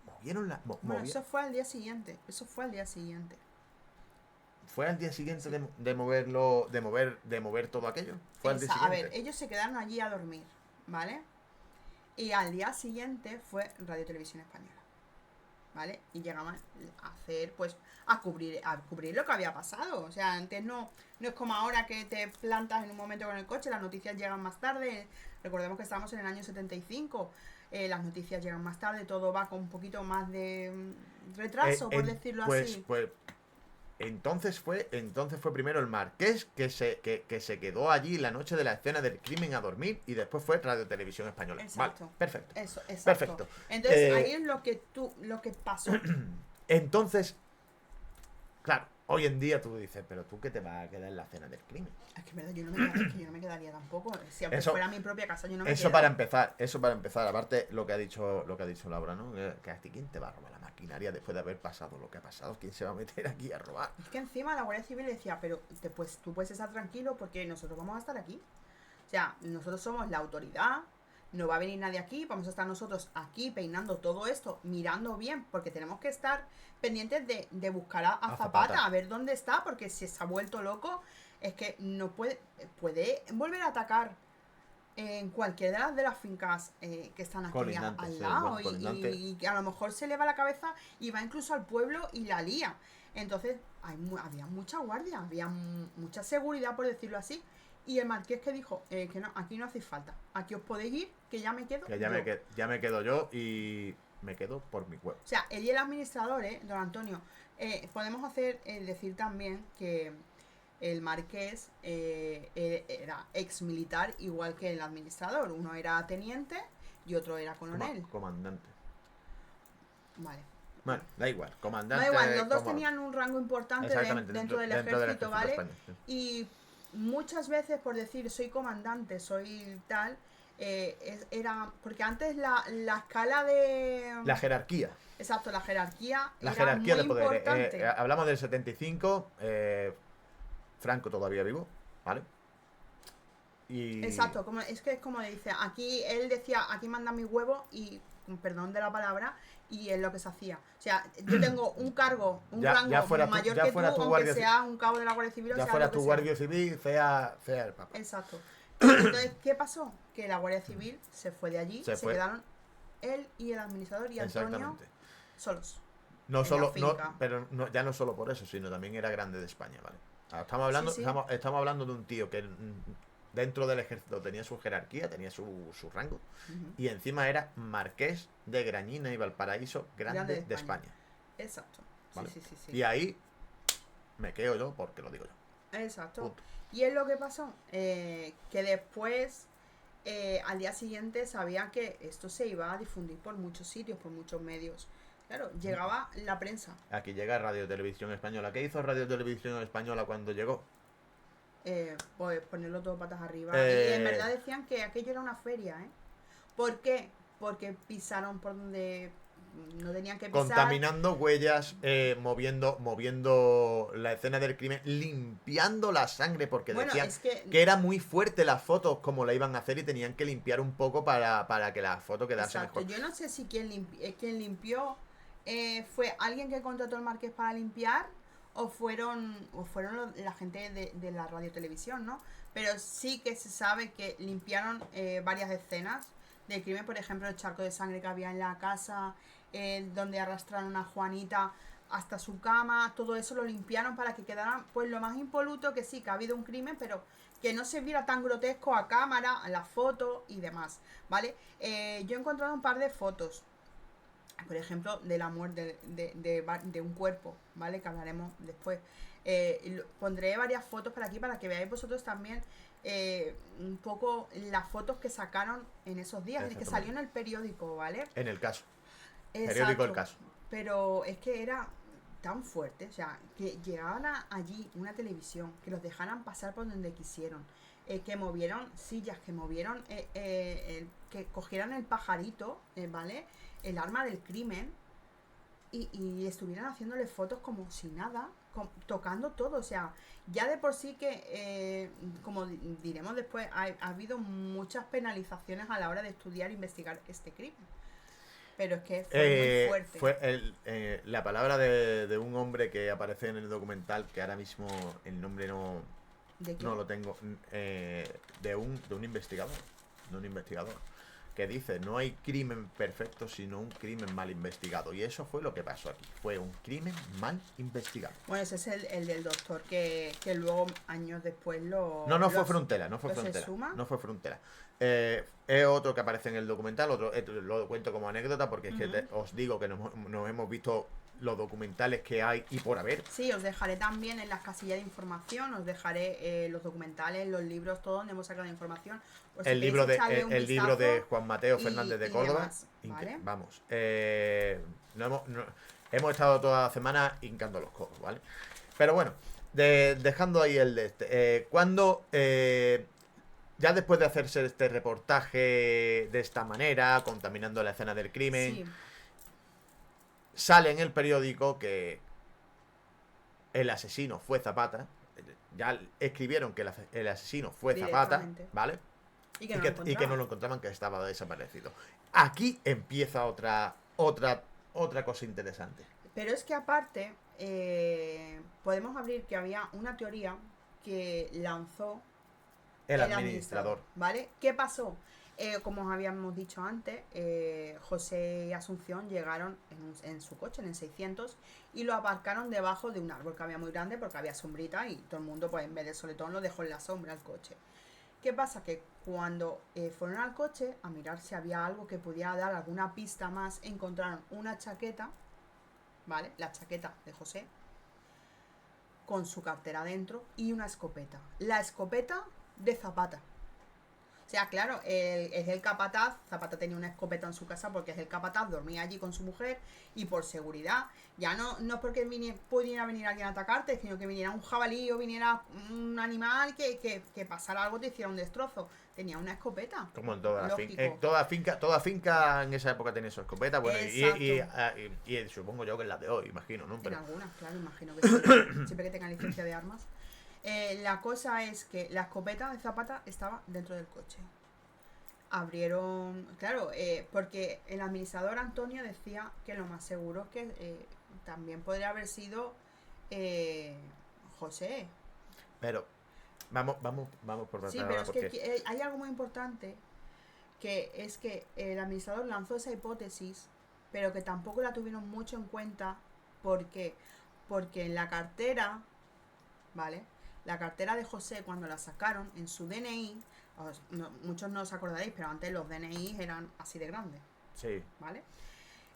movieron la... Bueno, eso fue al día siguiente. Fue al día siguiente sí. de mover todo aquello. Fue al día a siguiente. ver, ellos se quedaron allí a dormir, ¿vale? Y al día siguiente fue Radio Televisión Española, ¿vale? Y llegaban a hacer, pues, a cubrir lo que había pasado. O sea, antes no es como ahora que te plantas en un momento con el coche, las noticias llegan más tarde. Recordemos que estamos en el año 75. Las noticias llegan más tarde, todo va con un poquito más de retraso, por decirlo así. Pues entonces fue primero el marqués que se quedó allí la noche de la escena del crimen a dormir, y después fue Radio Televisión Española. Exacto. Vale, perfecto. Eso, exacto. Perfecto. Entonces ahí es lo que pasó. Entonces, claro, hoy en día tú dices, pero tú qué te vas a quedar en la escena del crimen. Es que verdad, yo no me quedaría tampoco. Si aunque fuera mi propia casa, yo no me Eso para empezar, aparte lo que ha dicho Laura, ¿no? Que a ti, ¿quién te va a robar la maquinaria después de haber pasado lo que ha pasado? ¿Quién se va a meter aquí a robar? Es que encima la Guardia Civil decía, pero tú puedes estar tranquilo porque nosotros vamos a estar aquí. O sea, nosotros somos la autoridad, no va a venir nadie aquí, vamos a estar nosotros aquí peinando todo esto, mirando bien, porque tenemos que estar pendientes de buscar a Zapata, a ver dónde está, porque si se ha vuelto loco, es que no puede volver a atacar en cualquiera de las fincas que están aquí al lado, y que a lo mejor se le va la cabeza y va incluso al pueblo y la lía. Entonces había mucha guardia, había mucha seguridad, por decirlo así. Y el marqués que dijo que no, aquí no hacéis falta, aquí os podéis ir, que ya me quedo ya me quedo yo y me quedo por mi huevo. O sea, él y el administrador, don Antonio, podemos decir también que el marqués era ex militar igual que el administrador. Uno era teniente y otro era coronel. Comandante. Vale. Bueno, da igual, comandante. Da igual, los dos tenían un rango importante dentro del ejército, ¿vale? España, sí. Y muchas veces por decir soy comandante, soy tal, era... Porque antes la escala de... La jerarquía. Exacto, la jerarquía era muy de poder. Importante. Hablamos del 75, Franco todavía vivo, ¿vale? Exacto, es como dice, aquí él decía, aquí manda mi huevo y con perdón de la palabra, y es lo que se hacía. O sea, yo tengo un cargo, un rango mayor que tú, aunque sea un cabo de la Guardia Civil o ya sea fuera lo que tu sea. guardia civil, sea el Papa. Exacto. Entonces, ¿qué pasó? Que la Guardia Civil se fue de allí, se quedaron él y el administrador y Antonio solos. No solo, no, pero no, ya no solo por eso, sino también era grande de España, ¿vale? Estamos hablando, sí. Estamos hablando de un tío que dentro del ejército tenía su jerarquía, tenía su rango, y encima era marqués de Grañina y Valparaíso, grande de España. Exacto. ¿Vale? Sí. Y ahí me quedo yo porque lo digo yo. Exacto. Punto. Y es lo que pasó, que después, al día siguiente, sabían que esto se iba a difundir por muchos sitios, por muchos medios. Claro, llegaba la prensa. Aquí llega Radio Televisión Española. ¿Qué hizo Radio Televisión Española cuando llegó? Pues ponerlo todo patas arriba. Y en verdad decían que aquello era una feria, ¿eh? ¿Por qué? Porque pisaron por donde no tenían que pisar. Contaminando huellas, moviendo la escena del crimen, limpiando la sangre, porque decían que era muy fuerte las fotos como la iban a hacer y tenían que limpiar un poco para que la foto quedase mejor. Yo no sé si quien limpió fue alguien que contrató al marqués para limpiar o fueron la gente de la radio televisión, ¿no? Pero sí que se sabe que limpiaron varias escenas del crimen, por ejemplo el charco de sangre que había en la casa, donde arrastraron a Juanita hasta su cama, todo eso lo limpiaron para que quedara pues lo más impoluto, que sí, que ha habido un crimen, pero que no se viera tan grotesco a cámara, a la foto y demás, ¿vale? Yo he encontrado un par de fotos, por ejemplo, de la muerte de un cuerpo, ¿vale? Que hablaremos después. Pondré varias fotos por aquí para que veáis vosotros también un poco las fotos que sacaron en esos días, que salió en el periódico, ¿vale? En el caso. Exacto, periódico El Caso. Pero es que era tan fuerte, o sea, que llegaban allí una televisión, que los dejaran pasar por donde quisieron, que movieron sillas, que movieron, que cogieran el pajarito, ¿vale? El arma del crimen y estuvieran haciéndole fotos como si nada, tocando todo, o sea, ya de por sí que, como diremos después, ha habido muchas penalizaciones a la hora de estudiar e investigar este crimen. Pero es que fue muy fuerte. Fue la palabra de un hombre que aparece en el documental, que ahora mismo el nombre no lo tengo, de un investigador, que dice: no hay crimen perfecto, sino un crimen mal investigado. Y eso fue lo que pasó aquí, fue un crimen mal investigado. Bueno, ese es el del doctor que luego años después no fue Frontera. No fue Frontera. Es otro que aparece en el documental, lo cuento como anécdota porque es que os digo que nos hemos visto los documentales que hay y por haber. Sí, os dejaré también en las casillas de información, os dejaré los documentales, los libros, todo donde hemos sacado información. El libro de Juan Mateo Fernández de Córdoba. Demás, ¿vale? Vamos, hemos estado toda la semana hincando los codos, ¿vale? Pero bueno, dejando ahí cuando ya después de hacerse este reportaje de esta manera, contaminando la escena del crimen, sí, sale en el periódico que el asesino fue Zapata. Ya escribieron que el asesino fue Zapata, ¿vale? Y que no lo encontraban, que estaba desaparecido. Aquí empieza otra cosa interesante. Pero es que aparte, podemos abrir que había una teoría que lanzó el administrador, ¿vale? ¿Qué pasó? Como os habíamos dicho antes, José y Asunción llegaron en su coche, en el 600, y lo aparcaron debajo de un árbol que había muy grande porque había sombrita y todo el mundo, pues en vez de soletón, lo dejó en la sombra al coche. ¿Qué pasa? Que cuando fueron al coche a mirar si había algo que pudiera dar alguna pista más, encontraron una chaqueta, ¿vale? La chaqueta de José, con su cartera dentro y una escopeta. La escopeta de Zapata. O sea, claro, es el capataz. Zapata tenía una escopeta en su casa porque es el capataz, dormía allí con su mujer y por seguridad. Ya no es porque pudiera venir alguien a atacarte, sino que viniera un jabalí o viniera un animal que pasara algo, te hiciera un destrozo. Tenía una escopeta. Como en toda finca en esa época tenía su escopeta. Bueno, y supongo yo que es la de hoy, imagino, ¿no? Pero en algunas, claro, imagino que sí. Siempre que tengan licencia de armas. La cosa es que la escopeta de Zapata estaba dentro del coche. abrieron, claro, porque el administrador Antonio decía que lo más seguro es que también podría haber sido eh, José. Pero vamos por Sí, partes pero ahora es que porque hay algo muy importante, que es que el administrador lanzó esa hipótesis, pero que tampoco la tuvieron mucho en cuenta. ¿Por qué? Porque en la cartera, ¿vale? La cartera de José, cuando la sacaron en su DNI, muchos no os acordaréis, pero antes los DNI eran así de grandes, sí, ¿vale?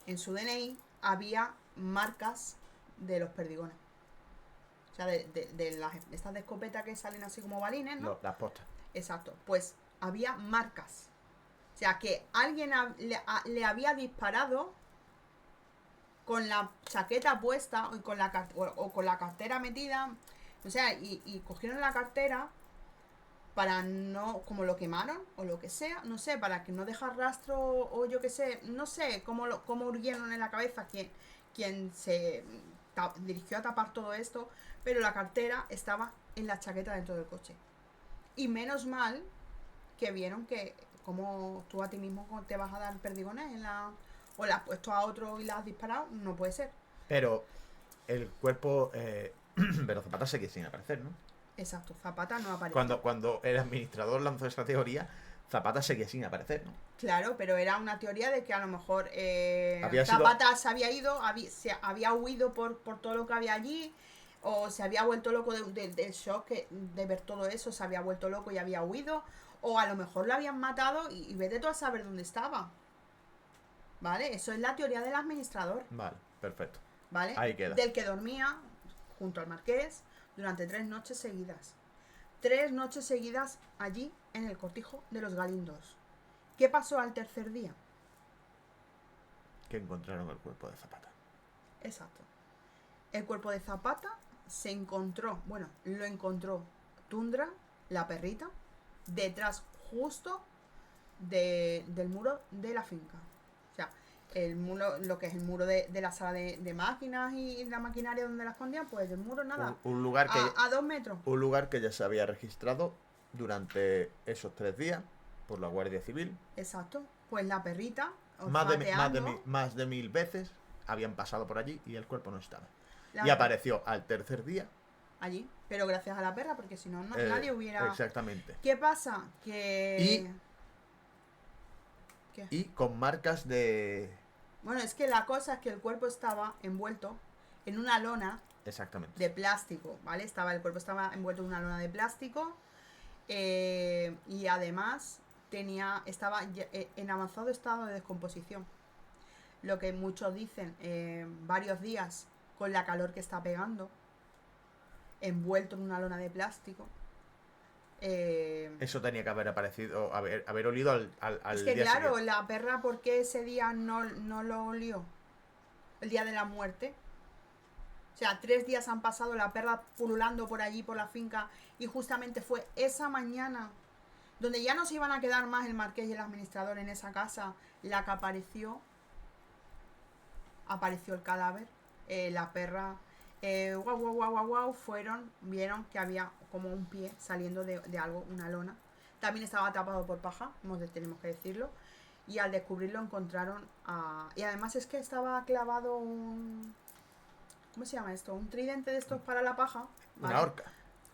En su DNI había marcas de los perdigones. O sea, de estas de escopeta que salen así como balines, ¿no? las postas. Exacto. Pues había marcas. O sea, que alguien le había disparado con la chaqueta puesta o con la cartera metida. O sea, y cogieron la cartera para no, como lo quemaron o lo que sea, no sé, para que no dejar rastro o yo que sé, no sé cómo urgieron en la cabeza quien se dirigió a tapar todo esto, pero la cartera estaba en la chaqueta dentro del coche. Y menos mal que vieron que como tú a ti mismo te vas a dar perdigones o la has puesto a otro y la has disparado, no puede ser. Pero el cuerpo, pero Zapata seguía sin aparecer, ¿no? Exacto, Zapata no apareció. Cuando el administrador lanzó esa teoría, Zapata seguía sin aparecer, ¿no? Claro, pero era una teoría de que a lo mejor Había sido... Zapata se había ido, se había huido por todo lo que había allí, o se había vuelto loco del shock de ver todo eso, se había vuelto loco y había huido, o a lo mejor lo habían matado y vete tú a saber dónde estaba. ¿Vale? Eso es la teoría del administrador. Vale, perfecto. ¿Vale? Ahí queda. Del que dormía junto al marqués durante 3 noches seguidas. 3 noches seguidas allí en el cortijo de los Galindos. ¿Qué pasó al tercer día? Que encontraron el cuerpo de Zapata. Exacto. El cuerpo de Zapata se encontró, bueno, lo encontró Tundra, la perrita, detrás justo del muro de la finca. O sea, el muro, lo que es el muro de la sala de máquinas y la maquinaria donde la escondían, pues el muro nada. Un lugar que a 2 metros. Un lugar que ya se había registrado durante esos 3 días por la Guardia Civil. Exacto. Pues la perrita, Más de 1000 veces habían pasado por allí y el cuerpo no estaba. La Y apareció al tercer día. allí. Pero gracias a la perra, porque si no, nadie hubiera. Exactamente. ¿Qué pasa? Que. Y con marcas de... Bueno, es que la cosa es que el cuerpo estaba envuelto en una lona Exactamente. de plástico, ¿vale? El cuerpo estaba envuelto en una lona de plástico y además estaba en avanzado estado de descomposición. Lo que muchos dicen, varios días con la calor que está pegando, envuelto en una lona de plástico. Eso tenía que haber aparecido, haber olido al es que día claro, siguiente. la perra, ¿por qué ese día no lo olió? El día de la muerte. O sea, 3 días han pasado la perra pululando por allí, por la finca, y justamente fue esa mañana, donde ya no se iban a quedar más el marqués y el administrador en esa casa, la que apareció el cadáver, la perra, guau, vieron que había como un pie saliendo de algo, una lona. También estaba tapado por paja, tenemos que decirlo. Y al descubrirlo encontraron y además es que estaba clavado ¿cómo se llama esto? Un tridente de estos para la paja. ¿vale?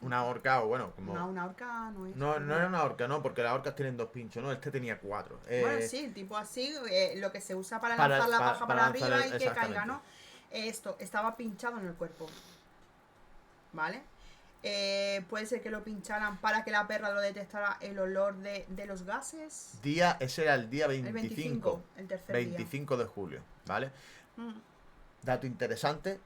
Una horca o bueno, como... No, una horca no es. No era una horca, no, porque las horcas tienen 2 pinchos, ¿no? Este tenía 4. Bueno, sí, tipo así, lo que se usa para lanzar la paja para arriba y que caiga, ¿no? Esto estaba pinchado en el cuerpo. ¿Vale? Puede ser que lo pincharan para que la perra lo detectara el olor de los gases. Ese era el día 25. El tercer 25 de julio, ¿vale? Dato interesante,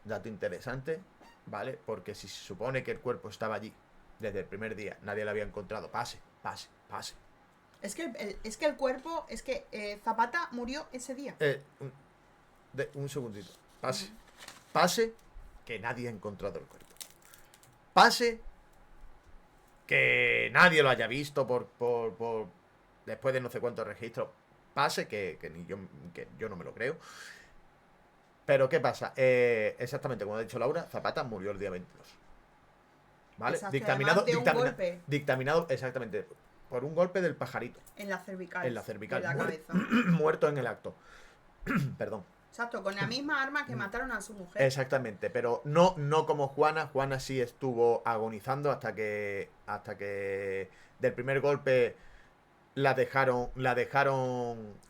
¿vale? Porque si se supone que el cuerpo estaba allí desde el primer día, nadie lo había encontrado. Pase. Es que el cuerpo, Zapata murió ese día. Un segundito. Pase que nadie ha encontrado el cuerpo. Pase que nadie lo haya visto por después de no sé cuántos registros. Pase que yo no me lo creo. Pero ¿qué pasa? Exactamente como ha dicho Laura, Zapata murió el día 22. ¿Vale? Exacto, dictaminado, dictaminado, exactamente. por un golpe del pajarito. En la cervical. En la cervical. En la cabeza. Muerto en el acto. Perdón. Exacto, con la misma arma que mataron a su mujer. Exactamente, pero no como Juana. Juana sí estuvo agonizando hasta que del primer golpe la dejaron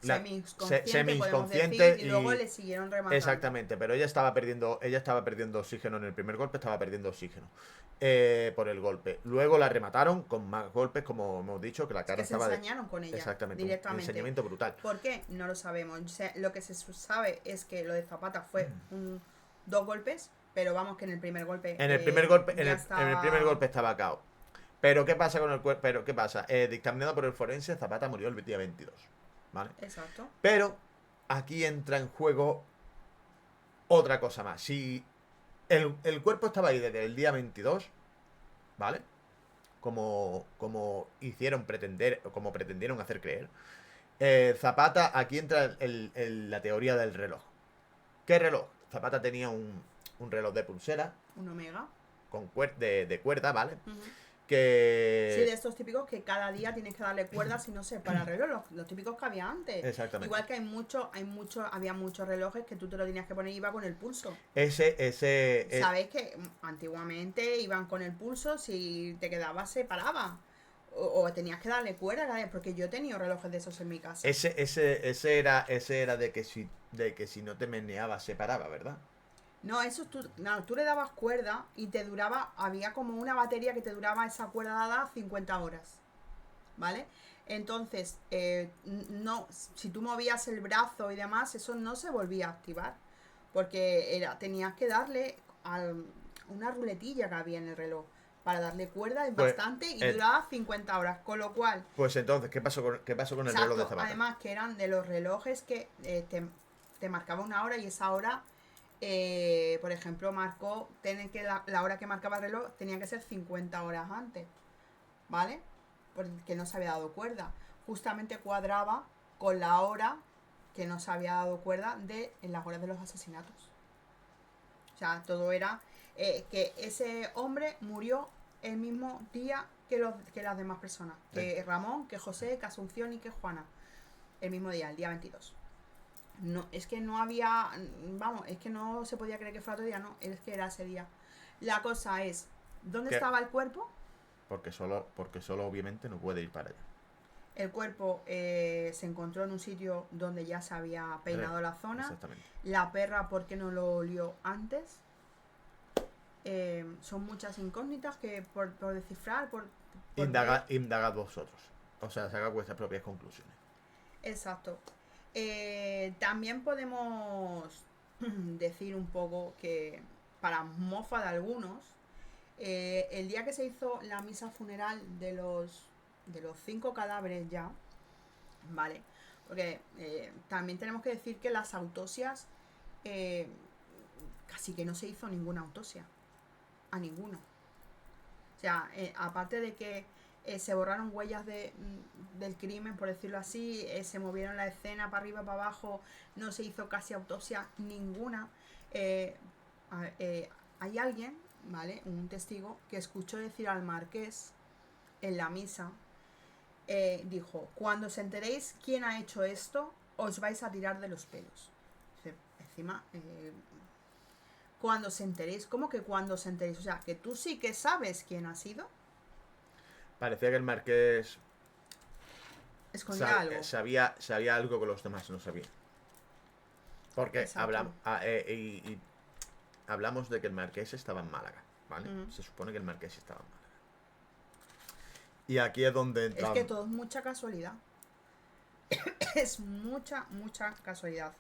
semi-inconsciente y luego le siguieron rematando. Exactamente, pero ella estaba perdiendo oxígeno en el primer golpe, estaba perdiendo oxígeno por el golpe. Luego la remataron con más golpes, como hemos dicho, que la cara estaba se ensañaron con ella. Exactamente, directamente. Un ensañamiento brutal. ¿Por qué? No lo sabemos. Lo que se sabe es que lo de Zapata fue 2 golpes, pero vamos que en el primer golpe en el primer golpe estaba cao. Pero ¿qué pasa con el cuerpo? Pero ¿qué pasa? Dictaminado por el forense, Zapata murió el día 22, ¿vale? Exacto. Pero aquí entra en juego otra cosa más. Si el cuerpo estaba ahí desde el día 22, ¿vale? Como pretendieron hacer creer. Zapata, aquí entra la teoría del reloj. ¿Qué reloj? Zapata tenía un reloj de pulsera. Un Omega. De cuerda, ¿vale? Sí, de estos típicos que cada día tienes que darle cuerda si no se para el reloj, los típicos que había antes. Exactamente. Igual que había muchos relojes que tú te lo tenías que poner y iba con el pulso. Sabéis que antiguamente iban con el pulso, si te quedabas se paraba. O tenías que darle cuerda, porque yo he tenido relojes de esos en mi casa. Ese era de que si no te meneabas se paraba, ¿verdad? No, tú le dabas cuerda y te duraba, había como una batería que te duraba esa cuerda dada 50 horas, ¿vale? Entonces, si tú movías el brazo y demás, eso no se volvía a activar, porque tenías que darle a una ruletilla que había en el reloj, para darle cuerda es bastante y duraba 50 horas, con lo cual... Pues entonces, ¿qué pasó con el reloj de Zapata? Además, que eran de los relojes que te marcaba una hora y esa hora... por ejemplo, la hora que marcaba el reloj tenía que ser 50 horas antes, ¿vale? Porque no se había dado cuerda. Justamente cuadraba con la hora que no se había dado cuerda en las horas de los asesinatos. O sea, todo era que ese hombre murió el mismo día que las demás personas. Que Ramón, que José, que Asunción y que Juana. El mismo día, el día 22. No, es que no había, es que no se podía creer que fuera otro día, no, es que era ese día. La cosa es, ¿dónde estaba el cuerpo? Porque solo obviamente no puede ir para allá. El cuerpo se encontró en un sitio donde ya se había peinado la zona. Exactamente. La perra, ¿por qué no lo olió antes? Son muchas incógnitas que por descifrar, Indagad vosotros. O sea, saca vuestras propias conclusiones. Exacto. También podemos decir un poco que, para mofa de algunos, el día que se hizo la misa funeral de los 5 cadáveres ya, ¿vale? Porque también tenemos que decir que las autopsias, casi que no se hizo ninguna autopsia, a ninguno. O sea, aparte de que se borraron huellas del crimen, por decirlo así, se movieron la escena para arriba, para abajo, no se hizo casi autopsia ninguna. Hay alguien, ¿vale? Un testigo que escuchó decir al marqués en la misa, dijo: cuando os enteréis quién ha hecho esto, os vais a tirar de los pelos. Encima, cuando os enteréis, ¿cómo que cuando os enteréis? O sea, que tú sí que sabes quién ha sido. Parecía que el marqués escondía algo. Sabía algo que los demás no sabían. Porque hablamos de que el marqués estaba en Málaga, ¿vale? Se supone que el marqués estaba en Málaga. Y aquí es donde entra... Es que todo es mucha casualidad. Es mucha casualidad.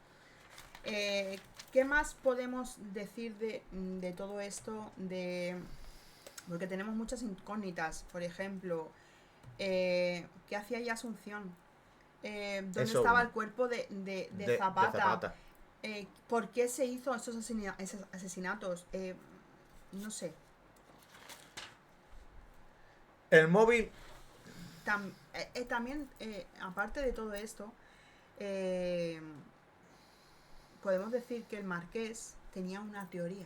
¿Qué más podemos decir de todo esto? Porque tenemos muchas incógnitas. Por ejemplo, ¿qué hacía ahí Asunción? ¿Dónde estaba el cuerpo de Zapata? ¿Por qué se hizo esos asesinatos? No sé. El móvil... También, aparte de todo esto, podemos decir que el marqués tenía una teoría.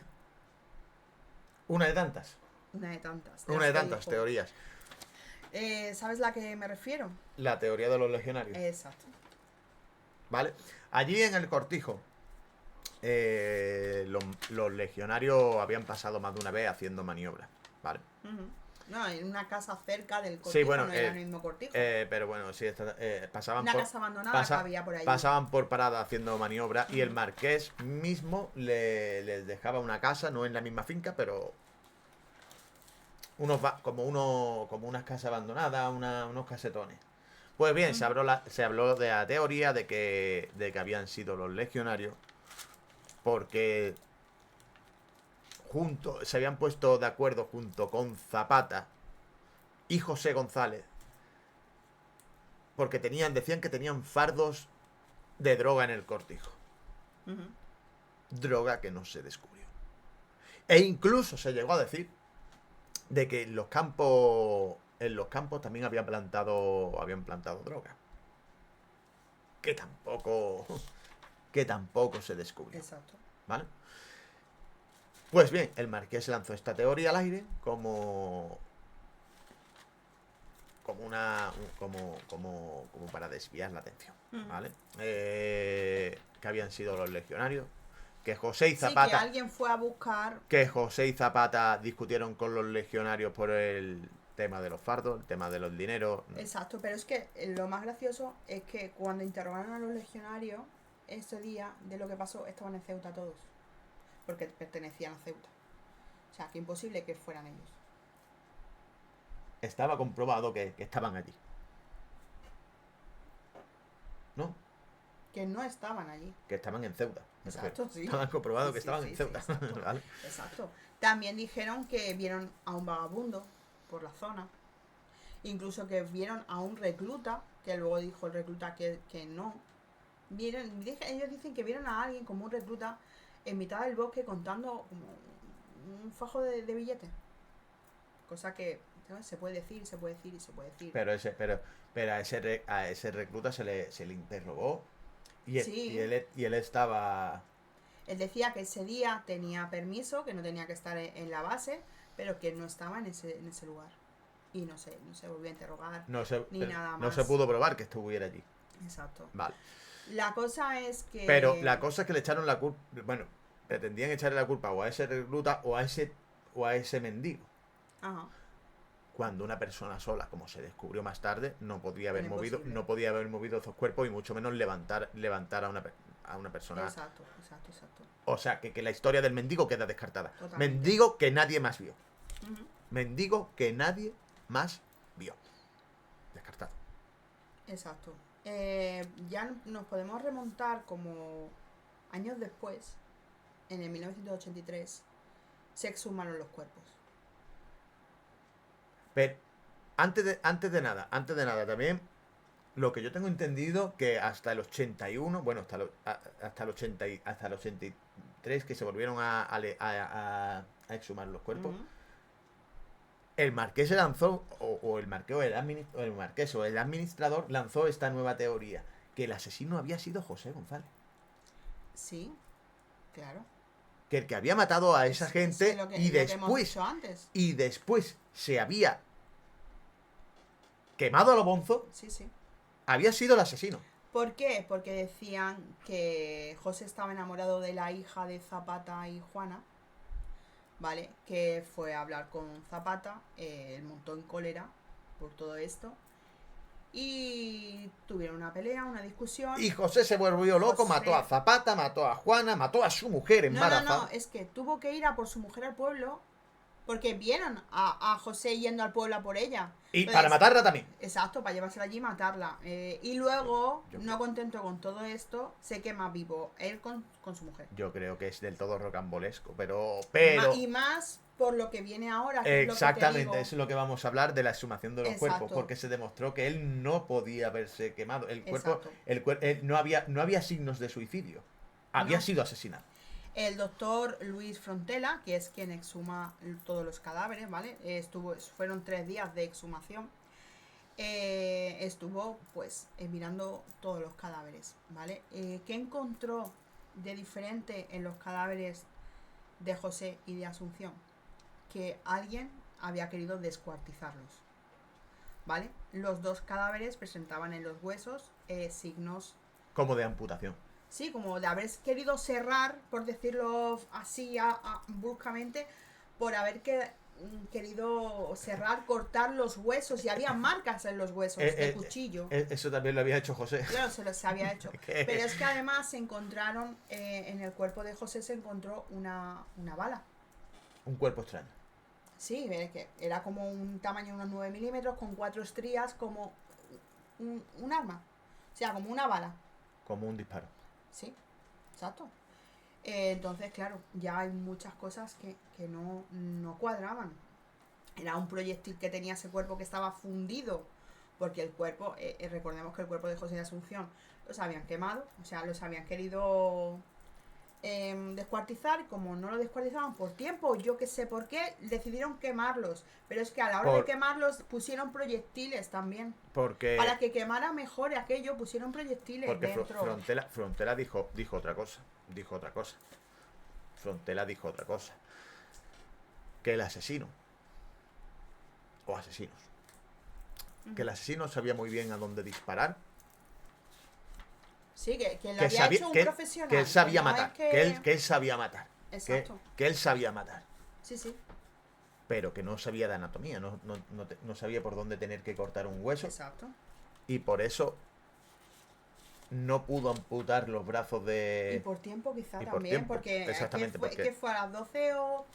Una de tantas. Una de tantas teorías. ¿Sabes la que me refiero? La teoría de los legionarios. Exacto. ¿Vale? Allí en el cortijo, los legionarios habían pasado más de una vez haciendo maniobras. ¿Vale? Ujú. No, en una casa cerca del Sí, cortijo, bueno, no era el mismo cortijo. pero bueno, sí, pasaban Una por, casa abandonada que había por allí. pasaban por parada haciendo maniobras y el marqués mismo les dejaba una casa, no en la misma finca, pero como unas casas abandonadas, unos casetones. Pues bien, se habló de la teoría de que habían sido los legionarios porque se habían puesto de acuerdo junto con Zapata y José González porque decían que tenían fardos de droga en el cortijo. Ujú. Droga que no se descubrió. E incluso se llegó a decir de que en los campos también habían plantado droga. Que tampoco se descubrió. Exacto. ¿Vale? Pues bien, el marqués lanzó esta teoría al aire como para desviar la atención, ¿vale? Que habían sido los legionarios, que José y Zapata, sí, que alguien fue a buscar. que José y Zapata discutieron con los legionarios por el tema de los fardos, el tema de los dineros. Exacto, pero es que lo más gracioso es que cuando interrogaron a los legionarios ese día de lo que pasó, estaban en Ceuta todos, porque pertenecían a Ceuta. O sea, que imposible que fueran ellos. Estaba comprobado que estaban allí, ¿no? Que no estaban allí. Que estaban en Ceuta. Exacto, sí. Estaban comprobado que Sí, estaban sí, en sí, Ceuta. exacto. ¿Vale? Exacto. También dijeron que vieron a un vagabundo por la zona. Incluso que vieron a un recluta, que luego dijo el recluta que no. Ellos dicen que vieron a alguien como un recluta en mitad del bosque contando como un fajo de billetes. Cosa que, ¿sabes? Se puede decir y se puede decir. Pero a ese recluta se le interrogó y Sí. él estaba. Él decía que ese día tenía permiso, que no tenía que estar en la base, pero que no estaba en ese lugar. Y no se volvió a interrogar ni nada más. No se pudo probar que estuviera allí. Exacto. Vale. La cosa es que. Pero la cosa es que le echaron la culpa. Bueno, pretendían echarle la culpa o a ese recluta o a ese mendigo. Ajá. Cuando una persona sola, como se descubrió más tarde, no podía haber Era imposible. movido esos cuerpos y mucho menos levantar a una persona. Exacto. O sea, que la historia del mendigo queda descartada. Totalmente. Mendigo que nadie más vio. Ujú. Mendigo que nadie más vio. Descartado. Exacto. Ya nos podemos remontar como años después, en el 1983, se exhumaron los cuerpos. Pero antes de nada, también lo que yo tengo entendido que hasta el 81, bueno, hasta el 83 que se volvieron a exhumar los cuerpos, Ujú. el marqués se lanzó, o el marqués o el administrador lanzó esta nueva teoría, que el asesino había sido José González. Sí, claro. Que el que había matado a esa gente lo que y hemos dicho antes. después se había quemado a lo bonzo, Sí. había sido el asesino. ¿Por qué? Porque decían que José estaba enamorado de la hija de Zapata y Juana, ¿vale? Que fue a hablar con Zapata, él montó en cólera por todo esto y tuvieron una pelea, una discusión. Y José se volvió loco, José- mató a Zapata, mató a Juana, mató a su mujer embarazada. No, es que tuvo que ir a por su mujer al pueblo porque vieron a José yendo al pueblo a por ella. Y Entonces, para matarla también. Exacto, para llevársela allí y matarla. Y luego, Yo no contento con todo esto, se quema vivo él con su mujer. Yo creo que es del todo rocambolesco, pero... Y más por lo que viene ahora. Que Exactamente, es lo que te eso es lo que vamos a hablar de la exhumación de los Exacto. cuerpos, porque se demostró que él no podía haberse quemado. El cuerpo, Exacto. no había signos de suicidio. Había No. sido asesinado. El doctor Luis Frontela, que es quien exhuma todos los cadáveres, ¿vale? Fueron 3 días de exhumación. Estuvo, pues, mirando todos los cadáveres, ¿vale? ¿Qué encontró de diferente en los cadáveres de José y de Asunción? Que alguien había querido descuartizarlos. ¿vale? Los dos cadáveres presentaban en los huesos signos, Como de amputación. sí, como de haber querido cerrar, por decirlo así, bruscamente, por haber querido cerrar, cortar los huesos, y había marcas en los huesos de cuchillo. Eso también lo había hecho José. Claro, se había hecho. Pero es que además se encontraron, en el cuerpo de José se encontró una bala. Un cuerpo extraño. Sí, que era como un tamaño de unos 9 milímetros con 4 estrías, como un arma. O sea, como una bala. Como un disparo. Sí, exacto. Entonces, claro, ya hay muchas cosas que no cuadraban. Era un proyectil que tenía ese cuerpo que estaba fundido, porque el cuerpo, recordemos que el cuerpo de José de Asunción los habían quemado, o sea, los habían querido descuartizar, y como no lo descuartizaban por tiempo, yo que sé por qué, decidieron quemarlos. Pero es que a la hora de quemarlos pusieron proyectiles también. Porque... Para que quemara mejor aquello, pusieron proyectiles porque dentro. Frontera dijo otra cosa. Frontera dijo otra cosa. Que el asesino, o asesinos, que el asesino sabía muy bien a dónde disparar. Sí, que lo había hecho un profesional. Que él sabía matar. Que él sabía matar. Exacto. Que él sabía matar. Sí, sí. Pero que no sabía de anatomía. No sabía por dónde tener que cortar un hueso. Exacto. Y por eso no pudo amputar los brazos de... Y por tiempo quizá por también, tiempo. porque Exactamente, que fue a las 12 o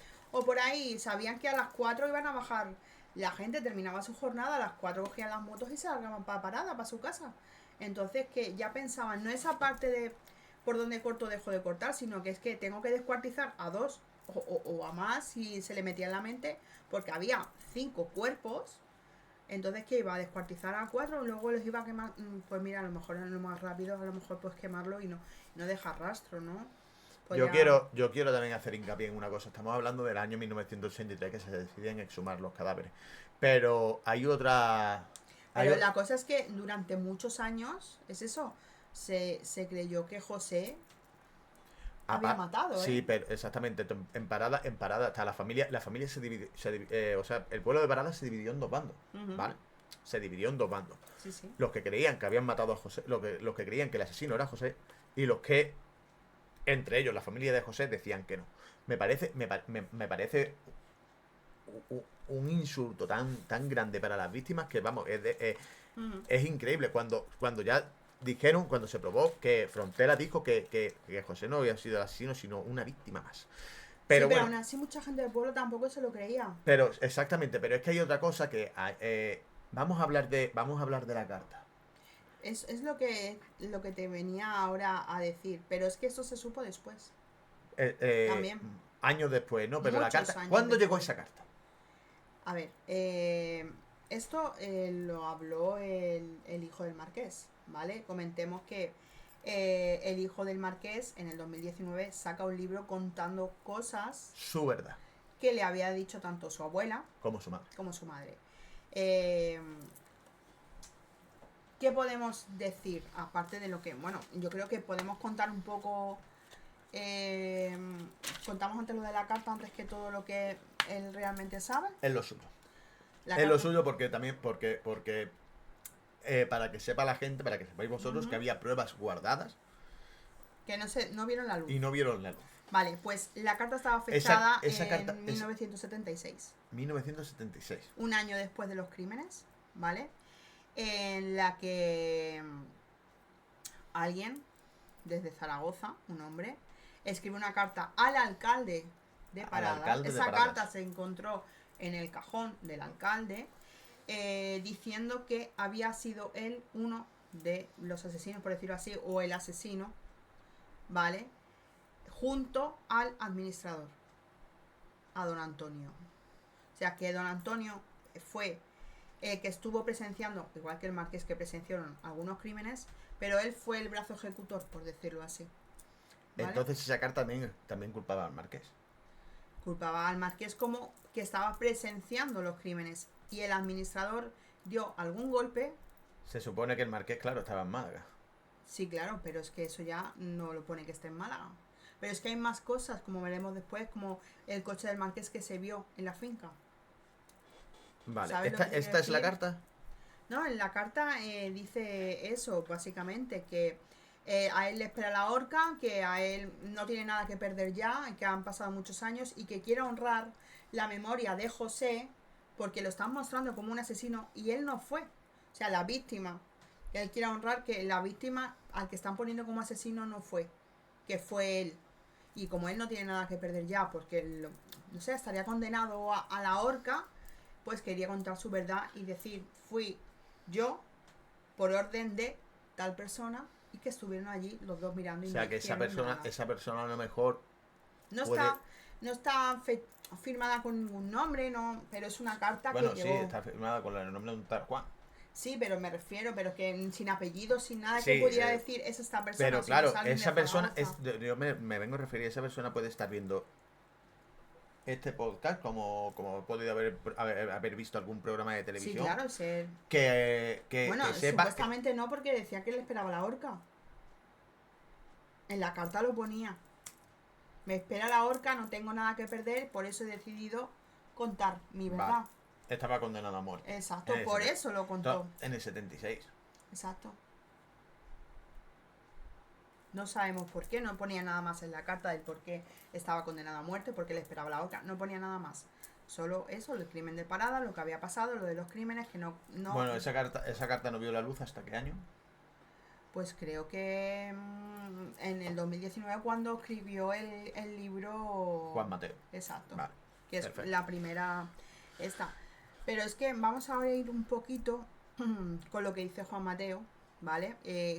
por ahí, sabían que a las 4 iban a bajar. La gente terminaba su jornada, a las 4 cogían las motos y se largaban para parada, para su casa. Entonces que ya pensaban, no esa parte de por dónde corto dejo de cortar, sino que es que tengo que descuartizar a 2 o a más si se le metía en la mente, porque había 5 cuerpos. Entonces que iba a descuartizar a 4, luego los iba a quemar. Pues mira, a lo mejor es lo más rápido, a lo mejor pues quemarlo y no dejar rastro, ¿no? Pues yo quiero también hacer hincapié en una cosa. Estamos hablando del año 1983 que se deciden exhumar los cadáveres. Pero hay otra... Pero la cosa es que durante muchos años, es eso, se creyó que José había matado, ¿eh? Sí, pero exactamente. En Parada hasta la familia se dividió, o sea, el pueblo de Parada se dividió en dos bandos, ¿vale? Se dividió en dos bandos. Sí, sí. Los que creían que habían matado a José, los que creían que el asesino era José, y los que, entre ellos, la familia de José, decían que no. Me parece un insulto tan grande para las víctimas que, vamos, es increíble. Cuando ya dijeron, cuando se probó que Frontera dijo que José no había sido el asesino, sino una víctima más. Pero, sí, pero aún así mucha gente del pueblo tampoco se lo creía. Pero, exactamente, pero es que hay otra cosa que... vamos a hablar de la carta. Es lo que te venía ahora a decir, pero es que eso se supo después. También. Años después, ¿no? Pero Muchos la carta... años ¿Cuándo después. llegó esa carta? A ver, esto lo habló el hijo del marqués, ¿vale? Comentemos que el hijo del marqués en el 2019 saca un libro contando cosas Su verdad. que le había dicho tanto su abuela como su madre. ¿Qué podemos decir? Aparte de lo que, bueno, yo creo que podemos contar un poco... contamos antes lo de la carta antes que todo lo que él realmente sabe. Es lo suyo. Es lo suyo porque para que sepa la gente, para que sepáis vosotros que había pruebas guardadas que no vieron la luz. Y no vieron la luz. Vale, pues la carta estaba fechada esa carta, en 1976. 1976. Un año después de los crímenes, ¿vale? En la que alguien desde Zaragoza, un hombre, escribe una carta al alcalde de Parada. Esa carta se encontró en el cajón del alcalde, diciendo que había sido él uno de los asesinos, por decirlo así, o el asesino, ¿vale? Junto al administrador, a don Antonio. O sea que don Antonio fue el que estuvo presenciando, igual que el marqués, que presenciaron algunos crímenes, pero él fue el brazo ejecutor, por decirlo así, ¿vale? Entonces esa carta también culpaba al marqués. Culpaba al marqués como que estaba presenciando los crímenes, y el administrador dio algún golpe. Se supone que el marqués, claro, estaba en Málaga. Sí, claro, pero es que eso ya no lo pone que esté en Málaga. Pero es que hay más cosas, como veremos después, como el coche del marqués que se vio en la finca. Vale, ¿esta es la carta? No, en la carta dice eso, básicamente, que a él le espera la horca, que a él no tiene nada que perder ya, que han pasado muchos años y que quiere honrar la memoria de José porque lo están mostrando como un asesino y él no fue. O sea, la víctima. Él quiere honrar que la víctima al que están poniendo como asesino no fue, que fue él. Y como él no tiene nada que perder ya, porque no sé, estaría condenado a la horca, pues quería contar su verdad y decir, fui yo por orden de tal persona y que estuvieron allí los dos mirando y O sea, no que esa hicieron nada. persona a lo mejor No puede... está, no está firmada con ningún nombre, no, pero es una carta Bueno, que sí, llegó. está firmada con el nombre de un tal Juan. Sí, pero me refiero, pero que sin apellido, sin nada Sí, que pudiera decir es esta persona. pero si no claro, es alguien de esa persona, Zaragoza. yo me vengo a referir, esa persona puede estar viendo este podcast como he podido haber visto algún programa de Sí, televisión claro, ser. Bueno, que sepa... supuestamente no, porque decía que le esperaba la horca. En la carta lo ponía. Me espera la horca, no tengo nada que perder, por eso he decidido contar mi verdad. Vale. Estaba condenado a muerte. Exacto, En el por 70. eso lo contó. En el 76. Exacto. No sabemos por qué, no ponía nada más en la carta del por qué estaba condenado a muerte, porque le esperaba la horca, no ponía nada más. Solo eso, el crimen de Parada, lo que había pasado, lo de los crímenes, que no... Bueno, esa carta no vio la luz hasta qué año. Pues creo que en el 2019 cuando escribió el libro... Juan Mateo. Exacto. Vale, Que es perfecto. la primera esta. Pero es que vamos a ir un poquito con lo que dice Juan Mateo, ¿vale?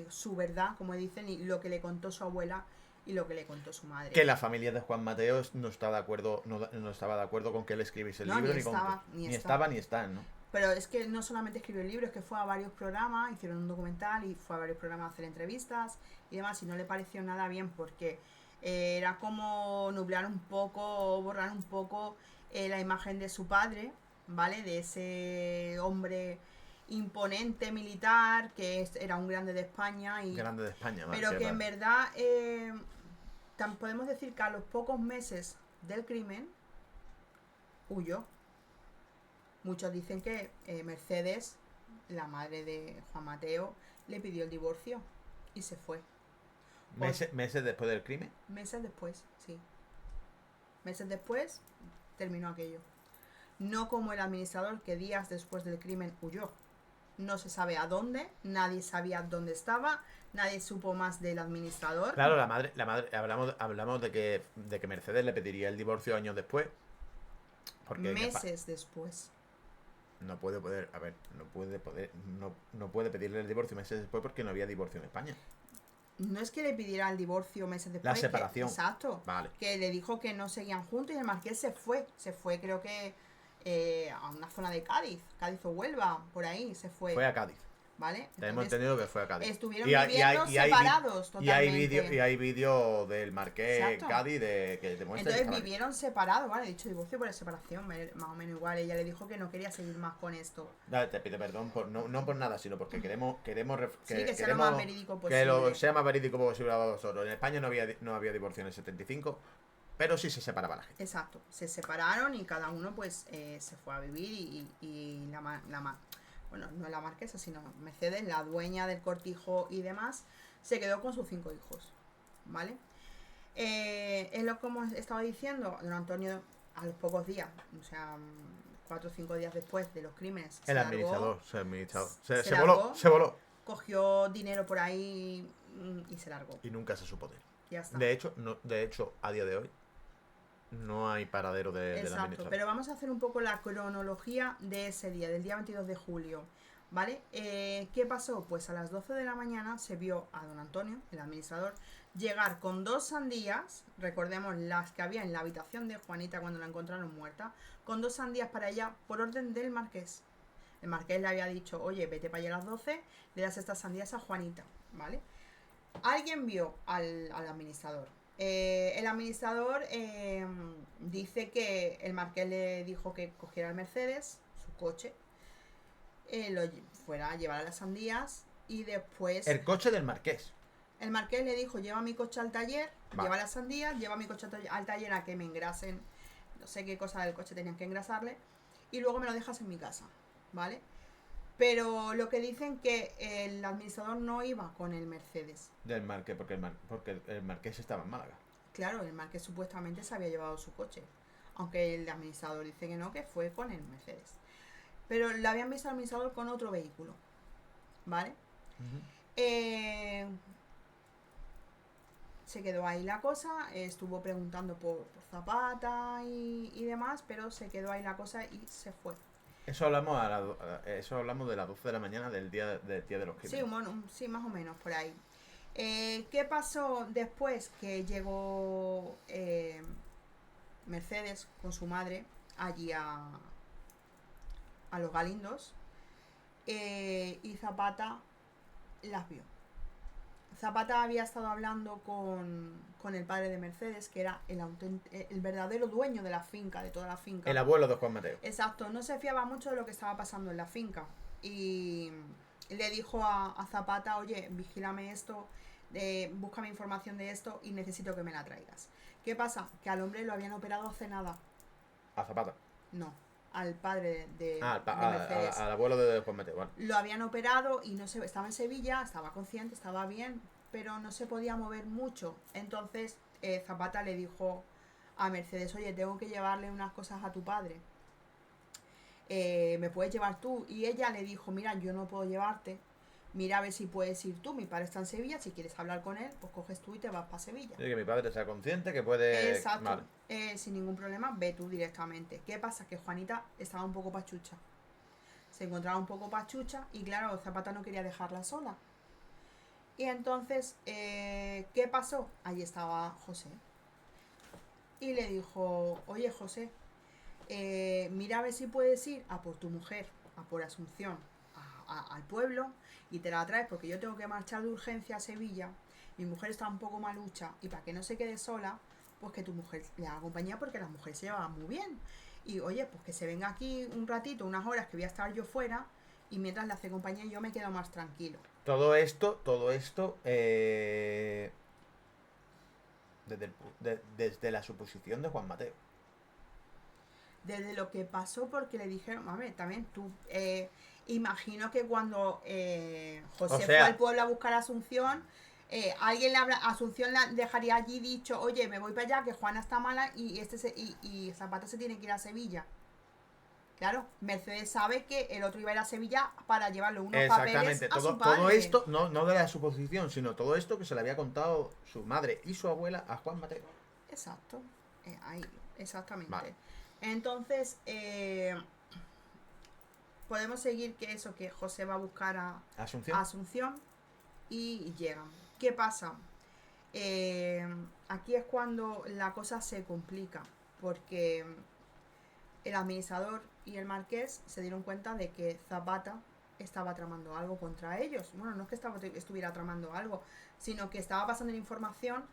Su verdad, como dicen, y lo que le contó su abuela y lo que le contó su madre. Que la familia de Juan Mateo no estaba de acuerdo con que él escribiese el No, libro, ni estaba, ni ni estaba ni están, ¿no? Pero es que no solamente escribió el libro, es que fue a varios programas, hicieron un documental y fue a varios programas a hacer entrevistas y demás, y no le pareció nada bien porque era como nublar un poco, borrar un poco la imagen de su padre, ¿vale? De ese hombre imponente militar que era un grande de España y Grande de España, ¿vale? pero que en verdad podemos decir que a los pocos meses del crimen huyó. Muchos dicen que Mercedes, la madre de Juan Mateo, le pidió el divorcio y se fue. Meses después del crimen. Meses después, sí. Meses después terminó aquello. No como el administrador que días después del crimen huyó. No se sabe a dónde, nadie sabía dónde estaba, nadie supo más del administrador. Claro, la madre, hablamos de que Mercedes le pediría el divorcio años después. Porque meses después. no puede pedirle el divorcio meses después porque no había divorcio en España. No es que le pidiera el divorcio meses después. La separación. Exacto. Vale. Que le dijo que no seguían juntos y el marqués se fue. Se fue, creo que a una zona de Cádiz. Cádiz o Huelva, por ahí se fue. Fue a Cádiz. ¿Vale? Tenemos entendido que fue a Cádiz. Estuvieron viviendo separados totalmente. Y hay vídeo del marqués Exacto. Cádiz que demuestra. Entonces vivieron separados, ¿vale? Dicho divorcio por separación, más o menos igual. Ella le dijo que no quería seguir más con esto. Te pido perdón, no por nada, sino porque queremos que sea lo más verídico posible. Que lo sea más verídico posible para vosotros. En España no había divorcio en el 75, pero sí se separaba la gente. Exacto, se separaron y cada uno pues se fue a vivir y bueno, no la marquesa, sino Mercedes, la dueña del cortijo y demás, se quedó con sus 5 hijos, ¿vale? Es lo como estaba diciendo, don Antonio a los pocos días, o sea, 4 o 5 días después de los crímenes, Se largó, voló. Cogió dinero por ahí y se largó. Y nunca se supo de él. Ya está. De hecho, a día de hoy, no hay paradero del administrador. Pero vamos a hacer un poco la cronología de ese día, del día 22 de julio, ¿vale? ¿Qué pasó? Pues a las 12 de la mañana se vio a don Antonio, el administrador, llegar con 2 sandías, recordemos las que había en la habitación de Juanita cuando la encontraron muerta, con 2 sandías para ella por orden del marqués. El marqués le había dicho, oye, vete para allá a las 12, le das estas sandías a Juanita, ¿vale? Alguien vio al administrador. El administrador dice que el marqués le dijo que cogiera el Mercedes, su coche, lo fuera a llevar a las sandías y después... El coche del marqués. El marqués le dijo, lleva mi coche al taller, vale. Lleva las sandías, lleva mi coche al taller a que me engrasen, no sé qué cosa del coche tenían que engrasarle, y luego me lo dejas en mi casa, ¿vale? Pero lo que dicen que el administrador no iba con el Mercedes. Del Marqués, porque el Marqués estaba en Málaga. Claro, el Marqués supuestamente se había llevado su coche. Aunque el administrador dice que no, que fue con el Mercedes. Pero le habían visto al administrador con otro vehículo. ¿Vale? Se quedó ahí la cosa, estuvo preguntando por Zapata y demás, pero se quedó ahí la cosa y se fue. Eso hablamos eso hablamos de las 12 de la mañana del día de los crímenes. Sí, más o menos por ahí. ¿Qué pasó después? Que llegó Mercedes con su madre allí a los Galindos y Zapata las vio. Zapata había estado hablando con el padre de Mercedes, que era el verdadero dueño de la finca, de toda la finca. El abuelo de Juan Mateo. Exacto, no se fiaba mucho de lo que estaba pasando en la finca. Y le dijo a Zapata, oye, vigílame esto, búscame información de esto y necesito que me la traigas. ¿Qué pasa? Que al hombre lo habían operado hace nada. ¿A Zapata? No, al padre de Mercedes. Al abuelo de Juan Mateo, bueno. Lo habían operado y no se, estaba en Sevilla, estaba consciente, estaba bien, pero no se podía mover mucho. Entonces Zapata le dijo a Mercedes, oye, tengo que llevarle unas cosas a tu padre. ¿Me puedes llevar tú? Y ella le dijo, mira, yo no puedo llevarte. Mira a ver si puedes ir tú. Mi padre está en Sevilla, si quieres hablar con él, pues coges tú y te vas para Sevilla. Sí, que mi padre sea consciente, que puede... Exacto. Vale. Sin ningún problema, ve tú directamente. ¿Qué pasa? Que Juanita estaba un poco pachucha. Se encontraba un poco pachucha y claro, Zapata no quería dejarla sola. Y entonces, ¿qué pasó? Allí estaba José. Y le dijo, oye José, mira a ver si puedes ir a por tu mujer, a por Asunción, al pueblo y te la traes porque yo tengo que marchar de urgencia a Sevilla. Mi mujer está un poco malucha y para que no se quede sola, pues que tu mujer le haga compañía porque las mujeres se llevaban muy bien. Y oye, pues que se venga aquí un ratito, unas horas que voy a estar yo fuera y mientras le hace compañía yo me quedo más tranquilo. Todo esto, desde la suposición de Juan Mateo. Desde lo que pasó porque le dijeron, a ver, también tú, imagino que cuando José fue al pueblo a buscar a Asunción, Asunción la dejaría allí dicho, oye, me voy para allá, que Juana está mala y Zapata se tiene que ir a Sevilla. Claro, Mercedes sabe que el otro iba a ir a Sevilla para llevarle unos papeles a su padre. Todo esto, no de la suposición, sino todo esto que se le había contado su madre y su abuela a Juan Mateo. Exacto, ahí, exactamente. Vale. Entonces, podemos seguir que José va a buscar a Asunción y llegan. ¿Qué pasa? Aquí es cuando la cosa se complica, porque el administrador y el marqués se dieron cuenta de que Zapata estaba tramando algo contra ellos. Bueno, no es que estuviera tramando algo, sino que estaba pasando la información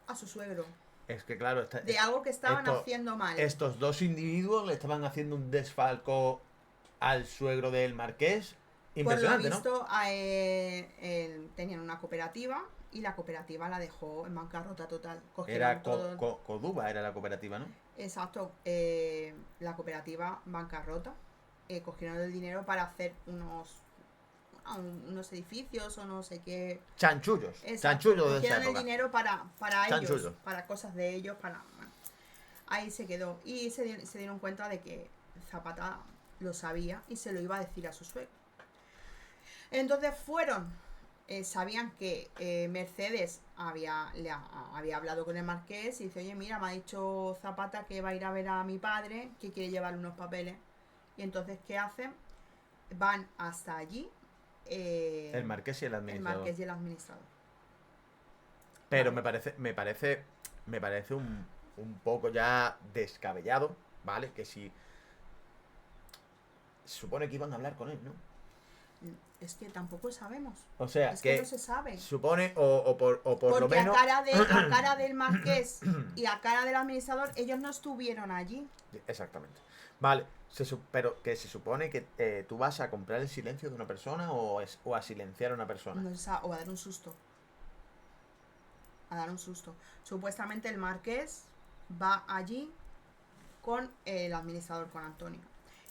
a su suegro. Es que claro, de algo que estaban haciendo mal. Estos dos individuos le estaban haciendo un desfalco al suegro del marqués. Impresionante, por lo visto, tenían una cooperativa y la cooperativa la dejó en bancarrota total. Era Coduba, era la cooperativa, ¿no? Exacto, la cooperativa bancarrota. Cogieron el dinero para hacer unos edificios o no sé qué. Chanchullos. Exacto. Chanchullos de esa época. Cogieron el dinero para ellos, para cosas de ellos, bueno. Ahí se quedó. Y se dieron cuenta de que Zapata lo sabía y se lo iba a decir a su suegro. Entonces sabían que Mercedes había hablado con el marqués y dice, oye, mira, me ha dicho Zapata que va a ir a ver a mi padre, que quiere llevarle unos papeles. Y entonces, ¿qué hacen? Van hasta allí. El marqués y el administrador. Pero vale. me parece un poco ya descabellado, ¿vale? Que si se supone que iban a hablar con él, ¿no? Es que tampoco sabemos. O sea, es que no se sabe. Supone, o por lo menos. Porque a cara del marqués y a cara del administrador, ellos no estuvieron allí. Exactamente. Vale, pero que se supone que tú vas a comprar el silencio de una persona o a silenciar a una persona. O a dar un susto. Supuestamente el marqués va allí con el administrador, con Antonio.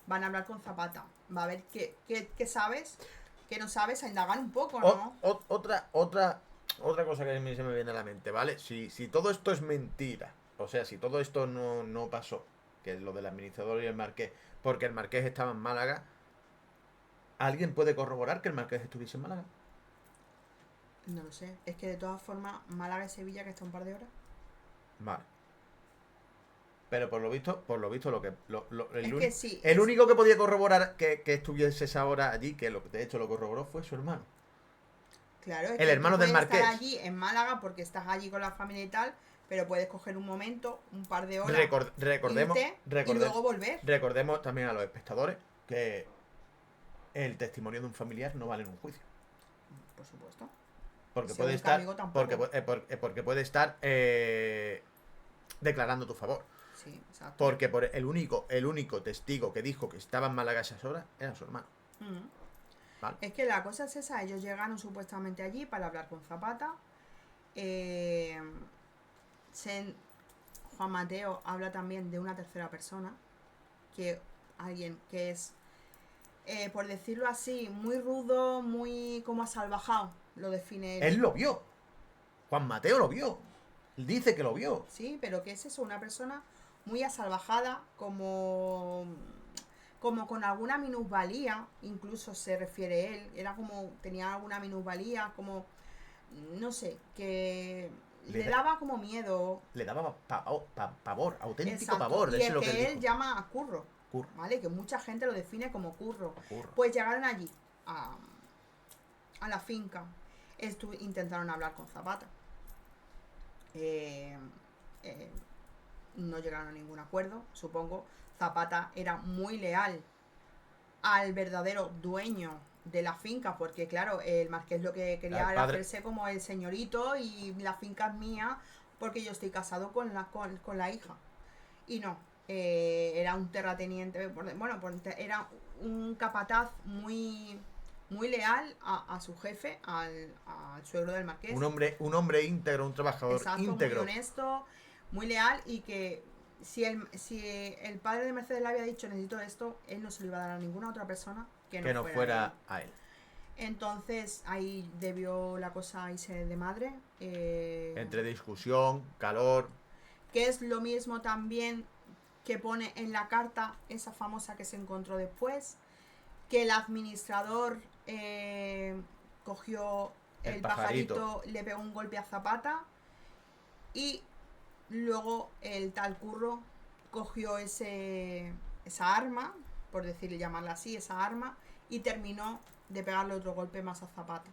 van a hablar con Zapata. Va a ver qué sabes, qué no sabes, a indagar un poco, ¿no? Otra cosa que a mí se me viene a la mente, ¿vale? Si todo esto es mentira, o sea, si todo esto no pasó, que es lo del administrador y el marqués, porque el marqués estaba en Málaga, ¿alguien puede corroborar que el marqués estuviese en Málaga? No lo sé. Es que de todas formas, Málaga y Sevilla, que está un par de horas. Vale. Pero por lo visto, Es que sí. el único que podía corroborar que estuviese esa hora allí, que de hecho lo corroboró, fue su hermano. Claro, es El que hermano tú del puedes estar marqués. allí en Málaga porque estás allí con la familia y tal, pero puedes coger un momento, un par de horas, Recordemos, irte y luego volver. recordemos también a los espectadores que el testimonio de un familiar no vale en un juicio. Por supuesto. Porque Según puede estar. Cámigo tampoco. Porque puede estar declarando a tu favor. Sí, exacto. Porque el único testigo que dijo que estaba en Málaga a esas horas era su hermano. ¿Vale? Es que la cosa es esa, ellos llegaron supuestamente allí para hablar con Zapata. Juan Mateo habla también de una tercera persona, que alguien que es, por decirlo así, muy rudo, muy como asalvajado, lo define él. Él lo vio. Juan Mateo lo vio. Él dice que lo vio. Sí, pero ¿qué es eso? Una persona muy asalvajada, como con alguna minusvalía, incluso se refiere él, era como, tenía alguna minusvalía, como, no sé, que le daba como miedo. Le daba pavor, auténtico Exacto. pavor. Y Eso es es lo que él él llama a Curro, Curro. ¿vale? Que mucha gente lo define como Curro. Curro. Pues llegaron allí, a la finca, intentaron hablar con Zapata. No llegaron a ningún acuerdo, supongo. Zapata era muy leal al verdadero dueño de la finca, porque claro, el marqués lo que quería era hacerse como el señorito y la finca es mía porque yo estoy casado con la hija. Y no, era un terrateniente, bueno, era un capataz muy leal a su jefe, al suegro del marqués. Un hombre íntegro, un trabajador. Exacto, íntegro. muy honesto, muy leal, y que si el padre de Mercedes le había dicho necesito esto, él no se lo iba a dar a ninguna otra persona que no fuera a él. Entonces ahí debió la cosa irse de madre. Entre discusión, calor. Que es lo mismo también que pone en la carta esa famosa que se encontró después, que el administrador cogió el pajarito, le pegó un golpe a Zapata, y luego el tal Curro cogió esa arma, por decirle, llamarla así, esa arma, y terminó de pegarle otro golpe más a Zapata.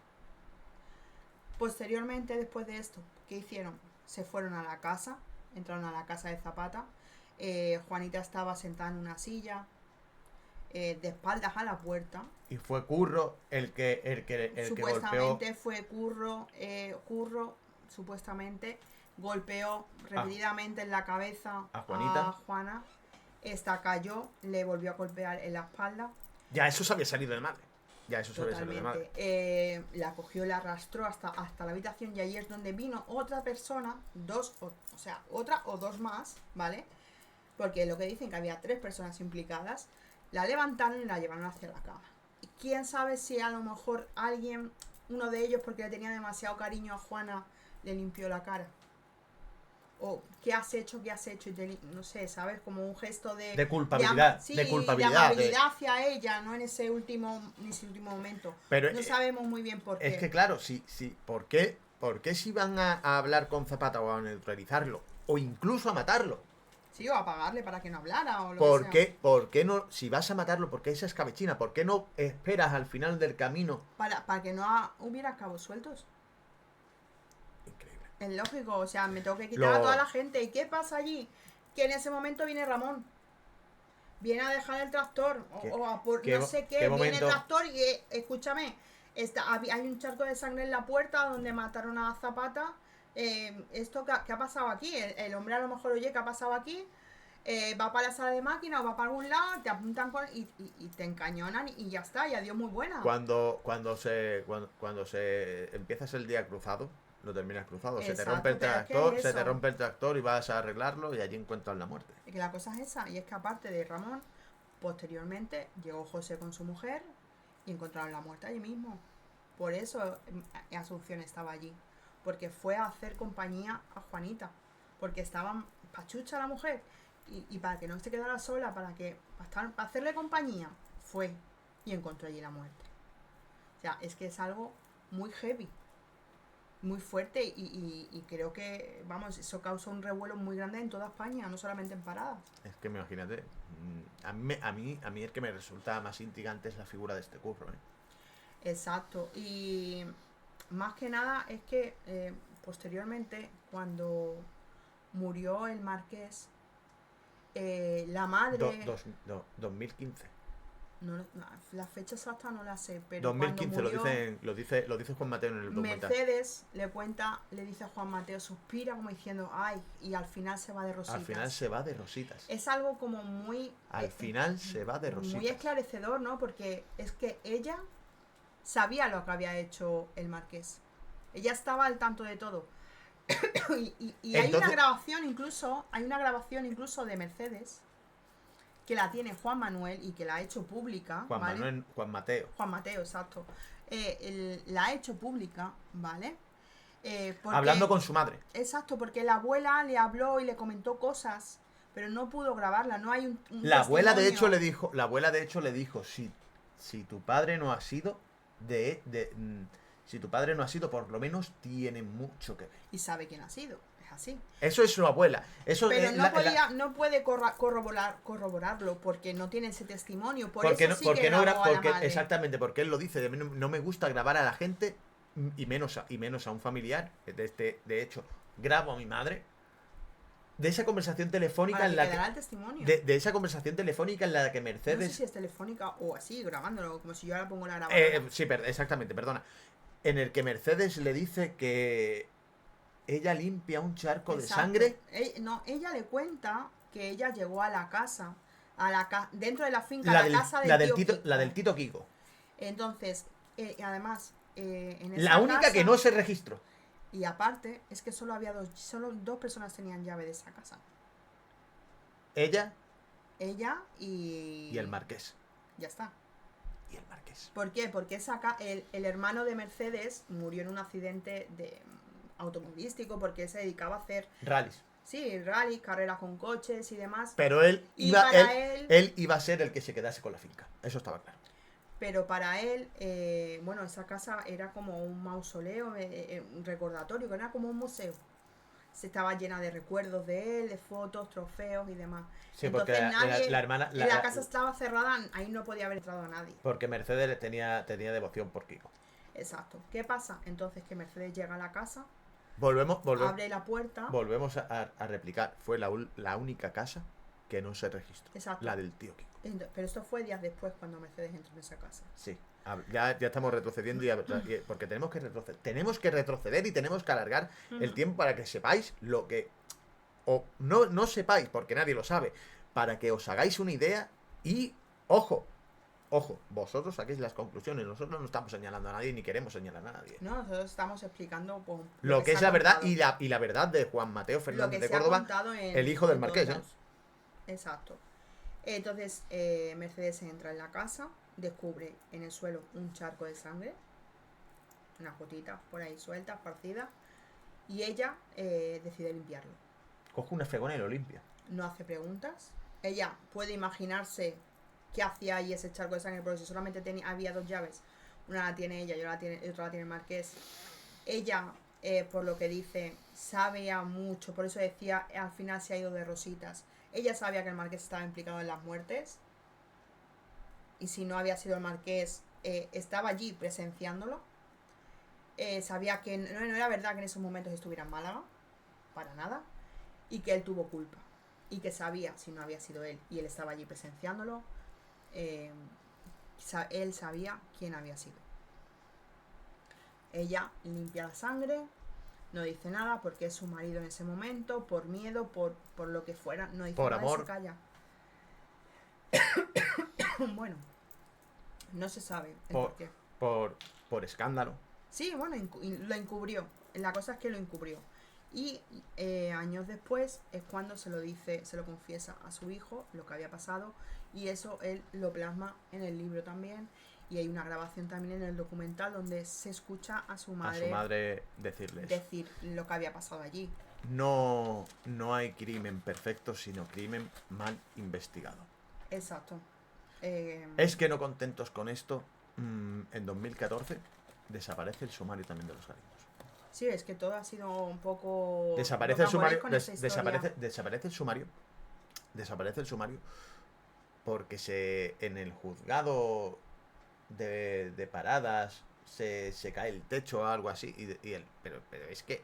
Posteriormente, después de esto, ¿qué hicieron? Se fueron a la casa, entraron a la casa de Zapata. Juanita estaba sentada en una silla, de espaldas a la puerta. Y fue Curro el que supuestamente fue Curro, supuestamente golpeó repetidamente en la cabeza a Juana. Esta cayó, le volvió a golpear en la espalda. Ya eso se había salido de madre. Ya eso se había salido de madre. La cogió, la arrastró hasta la habitación, y ahí es donde vino otra persona, otra o dos más, ¿vale? Porque lo que dicen que había 3 personas implicadas. La levantaron y la llevaron hacia la cama. Y quién sabe si a lo mejor alguien, uno de ellos, porque le tenía demasiado cariño a Juana, le limpió la cara. O ¿qué has hecho? Y no sé, ¿sabes? Como un gesto de culpabilidad. De amabilidad hacia ella, ¿no? En ese último momento. Pero no sabemos muy bien por qué. Es que claro, ¿por qué si van a hablar con Zapata o a neutralizarlo? O incluso a matarlo. Sí, o a pagarle para que no hablara o lo que sea. ¿Por qué no? Si vas a matarlo, ¿por qué esa escabechina? ¿Por qué no esperas al final del camino? Para que no hubiera cabos sueltos. Increíble. Es lógico, o sea, me tengo que quitar a toda la gente. ¿Y qué pasa allí? Que en ese momento viene Ramón. Viene a dejar el tractor. O a por no sé qué. Viene el tractor y, escúchame, hay un charco de sangre en la puerta donde mataron a Zapata. ¿Esto qué ha pasado aquí? El hombre a lo mejor oye, ¿qué ha pasado aquí? Va para la sala de máquina o va para algún lado, te apuntan y te encañonan y ya está, y adiós, muy buena. Cuando se empiezas el día cruzado, lo terminas cruzado. Exacto, se te rompe el tractor y vas a arreglarlo y allí encuentras la muerte. Es que la cosa es esa, y es que aparte de Ramón, Posteriormente llegó José con su mujer y encontraron la muerte allí mismo. Por eso Asunción estaba allí. Porque fue a hacer compañía a Juanita. Porque estaba pachucha la mujer. Y para que no se quedara sola, para hacerle compañía, fue y encontró allí la muerte. O sea, es que es algo muy heavy, muy fuerte y creo que, vamos, eso causa un revuelo muy grande en toda España, no solamente en Paradas. Es que imagínate, a mí el que me resulta más intrigante es la figura de este curro, ¿eh? Exacto, y más que nada es que posteriormente, cuando murió el marqués, la madre... 2015. No, la fecha exacta no la sé, pero 2015 cuando murió, lo dice Juan Mateo en el documental. Mercedes le dice a Juan Mateo, suspira como diciendo, ay, y al final se va de rositas. Al final se va de rositas. Es algo como muy... Al final se va de rositas. Muy esclarecedor, ¿no? Porque es que ella sabía lo que había hecho el marqués. Ella estaba al tanto de todo. y hay una grabación incluso de Mercedes, que la tiene Juan Manuel y que la ha hecho pública. Juan Mateo, exacto. La ha hecho pública, ¿vale? Hablando con su madre. Exacto, porque la abuela le habló y le comentó cosas, pero no pudo grabarla, no hay un La abuela de hecho le dijo, si tu padre no ha sido si tu padre no ha sido, por lo menos tiene mucho que ver. Y sabe quién ha sido. Así. Eso es su abuela. Eso pero no puede corroborarlo porque no tiene ese testimonio. Exactamente, porque él lo dice. No me gusta grabar a la gente y menos a un familiar. De hecho, grabo a mi madre. De esa conversación telefónica en la que el testimonio. De esa conversación telefónica en la que Mercedes. No sé si es telefónica o así, grabándolo, como si yo ahora pongo la grabadora. Sí, exactamente, perdona. En el que Mercedes le dice que ella limpia un charco de sangre. Ella le cuenta que ella llegó a la casa, dentro de la finca, casa del Tito Kiko. Entonces, además, en esa la única casa, que no se registró. Y aparte, es que solo dos personas tenían llave de esa casa. Ella y el marqués. Ya está. Y el marqués. ¿Por qué? Porque el hermano de Mercedes murió en un accidente automovilístico porque él se dedicaba a hacer rallies. Sí, rallies, carreras con coches y demás. Pero él iba a ser el que se quedase con la finca. Eso estaba claro. Pero para él, esa casa era como un mausoleo, un recordatorio, que era como un museo. Se estaba llena de recuerdos de él, de fotos, trofeos y demás. Sí, entonces porque la hermana... La casa estaba cerrada, ahí no podía haber entrado a nadie. Porque Mercedes tenía devoción por Kiko. Exacto. ¿Qué pasa? Entonces que Mercedes llega a la casa, volvemos abre la puerta. Volvemos a replicar. Fue la única casa que no se registró. Exacto. La del tío Kiko. Pero esto fue días después cuando Mercedes entró en esa casa. Sí. Ya estamos retrocediendo porque tenemos que retroceder y tenemos que alargar el tiempo para que sepáis lo que... O no sepáis, porque nadie lo sabe, para que os hagáis una idea y... Ojo, vosotros saquéis las conclusiones. Nosotros no estamos señalando a nadie ni queremos señalar a nadie. No, nosotros estamos explicando lo que es la verdad y la verdad de Juan Mateo Fernández de Córdoba, el hijo del marqués. Exacto. Entonces Mercedes entra en la casa, descubre en el suelo un charco de sangre, unas gotitas por ahí sueltas, esparcidas, y ella decide limpiarlo. Coge una fregona y lo limpia. No hace preguntas. Ella puede imaginarse qué hacía ahí ese charco de sangre, porque si solamente había dos llaves, una la tiene ella y otra la tiene el marqués. Ella, por lo que dice, sabía mucho, por eso decía, al final se ha ido de rositas. Ella sabía que el marqués estaba implicado en las muertes, y si no había sido el marqués, estaba allí presenciándolo. Sabía que no era verdad que en esos momentos estuviera en Málaga, para nada, y que él tuvo culpa, y que sabía, si no había sido él, y él estaba allí presenciándolo, él sabía quién había sido. Ella limpia la sangre, no dice nada porque es su marido en ese momento, por miedo, por lo que fuera, no dice por nada, amor. se calla. Bueno, no se sabe por qué. Por escándalo. Sí, bueno, lo encubrió. La cosa es que lo encubrió. Y años después es cuando se lo confiesa a su hijo lo que había pasado Y eso él lo plasma en el libro también. Y hay una grabación también en el documental donde se escucha a su madre decirles: decir lo que había pasado allí. no hay crimen perfecto, sino crimen mal investigado. Exacto. Es que no contentos con esto, en 2014 desaparece el sumario también de los Galindos. Sí, es que todo ha sido un poco... Desaparece el sumario, desaparece desaparece el sumario. Desaparece el sumario porque en el juzgado de Paradas se cae el techo o algo así pero es que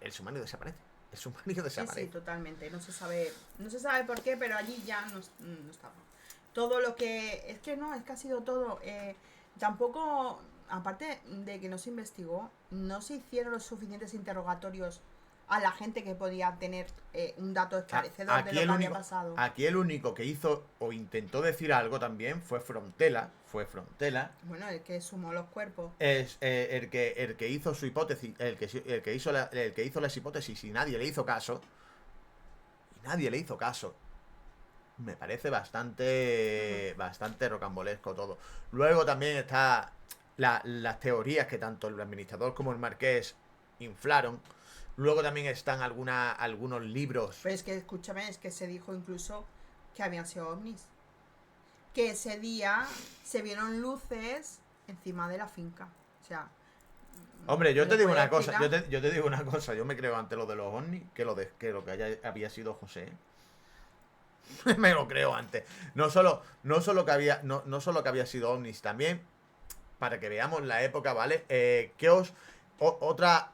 el sumario desaparece. El sumario desaparece. Sí, totalmente. No se sabe por qué, pero allí ya no estaba. Todo lo que... Es que ha sido todo... tampoco, aparte de que no se investigó, no se hicieron los suficientes interrogatorios a la gente que podía tener un dato esclarecedor de lo que había pasado. Aquí el único que hizo o intentó decir algo también fue Frontela. Bueno, el que sumó los cuerpos. Es el que hizo su hipótesis, el que hizo las hipótesis y nadie le hizo caso. Me parece bastante rocambolesco todo. Luego también está las teorías que tanto el administrador como el marqués inflaron. Luego también están algunos libros. Pero es que, escúchame, es que se dijo incluso que habían sido ovnis. Que ese día se vieron luces encima de la finca. O sea... Hombre, yo te digo una cosa, yo me creo ante lo de los ovnis que lo que había sido José. Me lo creo antes. No solo que había sido ovnis, también para que veamos la época, ¿vale? Otra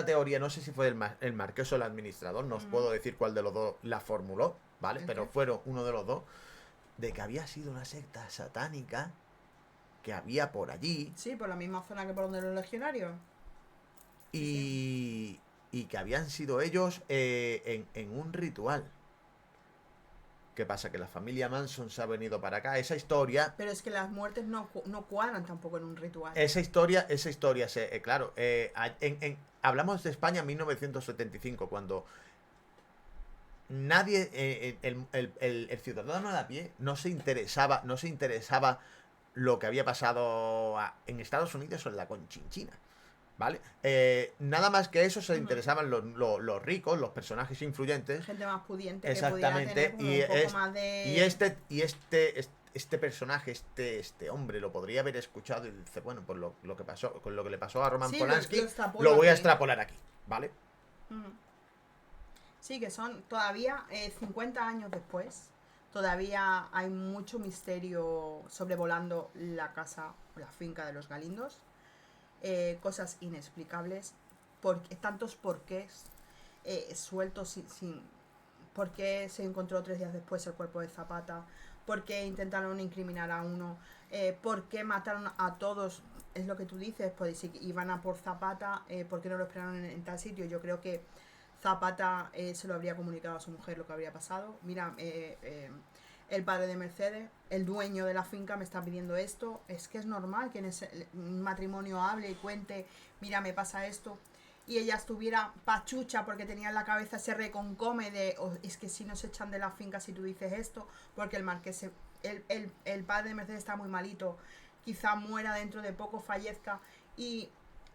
teoría, no sé si fue el marqués o el administrador, no os puedo decir cuál de los dos la formuló, ¿vale? Okay. Pero fueron uno de los dos, de que había sido una secta satánica que había por allí. Sí, por la misma zona que por donde los legionarios. Y que habían sido ellos en un ritual. ¿Qué pasa? Que la familia Manson se ha venido para acá. Esa historia... Pero es que las muertes no cuadran tampoco en un ritual. Esa historia, claro, hablamos de España en 1975, cuando nadie, el ciudadano de a pie no se interesaba lo que había pasado en Estados Unidos o en la Conchinchina, ¿vale? Nada más que eso se interesaban los ricos, los personajes influyentes. Gente más pudiente. Exactamente. Que pudiera tener un poco más de... Este personaje, este hombre lo podría haber escuchado y dice, bueno, pues lo que pasó, con lo que le pasó a Roman Polanski, lo voy a extrapolar aquí, ¿vale? Sí, que son todavía 50 años después, todavía hay mucho misterio sobrevolando la casa o la finca de los Galindos. Cosas inexplicables, tantos porqués sueltos sin por qué se encontró 3 días después el cuerpo de Zapata, por qué intentaron incriminar a uno, por qué mataron a todos, es lo que tú dices, pues si iban a por Zapata, por qué no lo esperaron en tal sitio. Yo creo que Zapata se lo habría comunicado a su mujer lo que habría pasado. Mira, el padre de Mercedes, el dueño de la finca, me está pidiendo esto. Es que es normal que en ese matrimonio hable y cuente, mira, me pasa esto. Y ella estuviera pachucha porque tenía en la cabeza ese reconcome de, es que si nos echan de la finca si tú dices esto, porque el marqués, el padre de Mercedes está muy malito, quizá muera dentro de poco, fallezca, y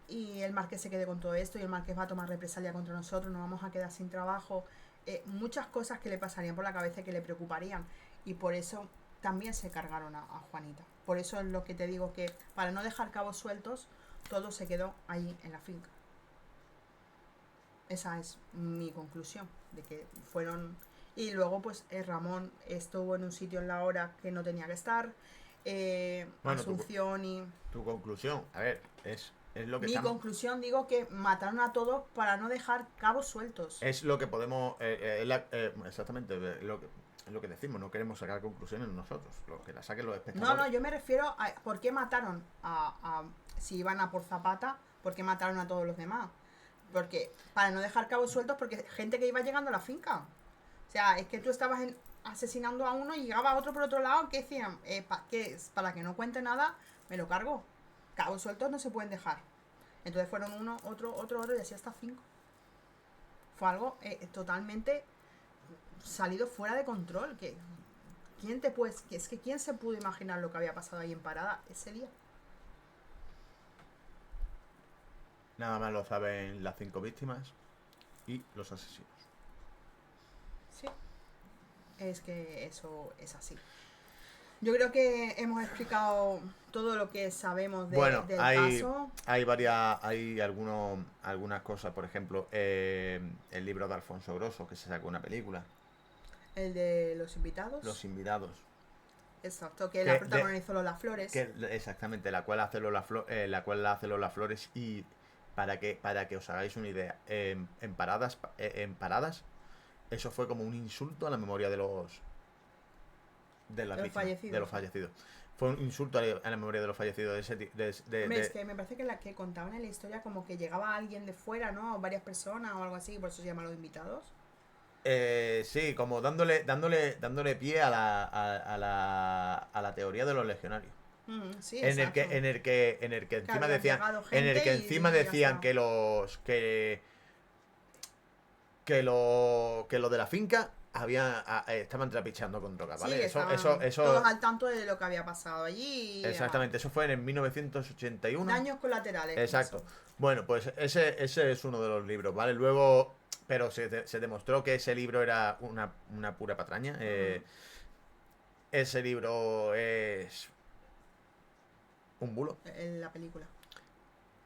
el marqués se quede con todo esto, y el marqués va a tomar represalia contra nosotros, nos vamos a quedar sin trabajo. Muchas cosas que le pasarían por la cabeza y que le preocuparían. Y por eso también se cargaron a Juanita. Por eso es lo que te digo, que para no dejar cabos sueltos, todo se quedó allí en la finca. Esa es mi conclusión, de que fueron... Y luego pues Ramón estuvo en un sitio en la hora que no tenía que estar. Asunción y... Tu conclusión, a ver, es lo que... Mi conclusión, digo que mataron a todos para no dejar cabos sueltos. Es lo que podemos... exactamente, lo que decimos, no queremos sacar conclusiones nosotros, lo que la saquen los espectadores. No, yo me refiero a por qué mataron si iban a por Zapata, por qué mataron a todos los demás. Porque para no dejar cabos sueltos, porque gente que iba llegando a la finca. O sea, es que tú estabas asesinando a uno y llegaba otro por otro lado que decían, para que no cuente nada, me lo cargo. Cabos sueltos no se pueden dejar. Entonces fueron uno, otro y así hasta 5. Fue algo totalmente salido fuera de control, que Es que ¿quién se pudo imaginar lo que había pasado ahí en Parada ese día? Nada más lo saben las 5 víctimas y los asesinos. Sí, es que eso es así. Yo creo que hemos explicado todo lo que sabemos Bueno, del hay caso. algunas cosas, por ejemplo, el libro de Alfonso Grosso, que se sacó una película, El de los invitados. Los invitados, Exacto, que la que, protagonizó Lola Flores. exactamente, la cual hace Lola Flores, y para que os hagáis una idea, en paradas, eso fue como un insulto a la memoria de las De los víctimas, fallecidos. de los fallecidos. Fue un insulto a la memoria de los fallecidos de ese Hombre, es que me parece que la que contaban en la historia como que llegaba alguien de fuera, ¿no? Varias personas o algo así, por eso se llama Los Invitados. Sí, como dándole pie a la teoría de los legionarios. Sí, En el que, exacto. en el que, en el que Que encima había decían, llegado en el gente que y encima ya decían está. que lo de la finca estaban trapicheando con droga, Sí, ¿vale? que Eso, estaban eso, todos eso, al tanto de lo que había pasado allí y demás. exactamente, eso fue en el 1981. Daños colaterales. Exacto. Eso. Bueno, pues ese es uno de los libros, ¿vale? Luego, pero se demostró que ese libro era una pura patraña. Ese libro es un bulo. En la película.